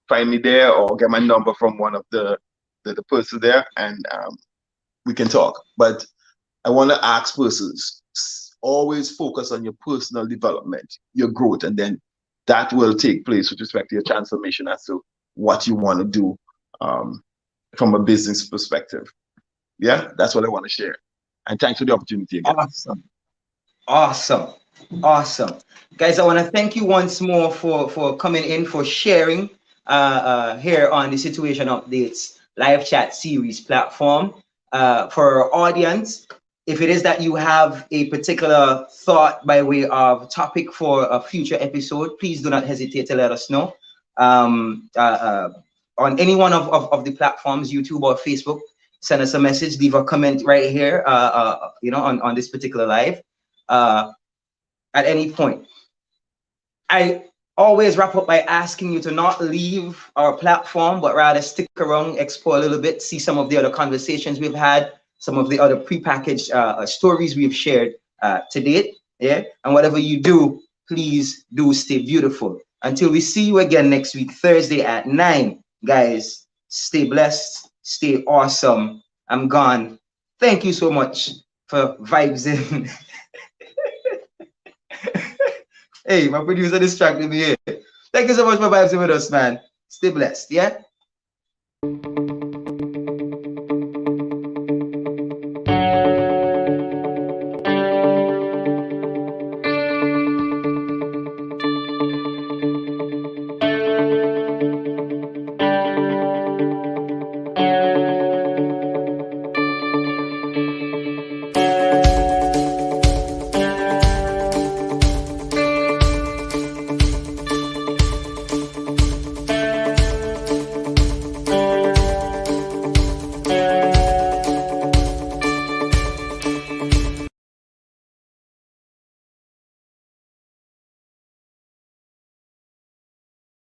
find me there, or get my number from one of the persons there, and we can talk. But I want to ask persons, always focus on your personal development, your growth, and then that will take place with respect to your transformation as to what you want to do from a business perspective. Yeah, that's what I want to share. And thanks for the opportunity again. Awesome. Guys, I want to thank you once more for coming in, for sharing here on the Situation Updates live chat series platform. For our audience, if it is that you have a particular thought by way of topic for a future episode, please do not hesitate to let us know on any one of the platforms, YouTube or Facebook. Send us a message, leave a comment right here, on this particular live at any point. I always wrap up by asking you to not leave our platform, but rather stick around, explore a little bit, see some of the other conversations we've had, some of the other prepackaged stories we've shared to date. Yeah, and whatever you do, please do stay beautiful. Until we see you again next week, Thursday at 9, guys, stay blessed, stay awesome. I'm gone. Thank you so much for vibes in. Hey, my producer distracted me here. Thank you so much for vibes in with us, man. Stay blessed, yeah?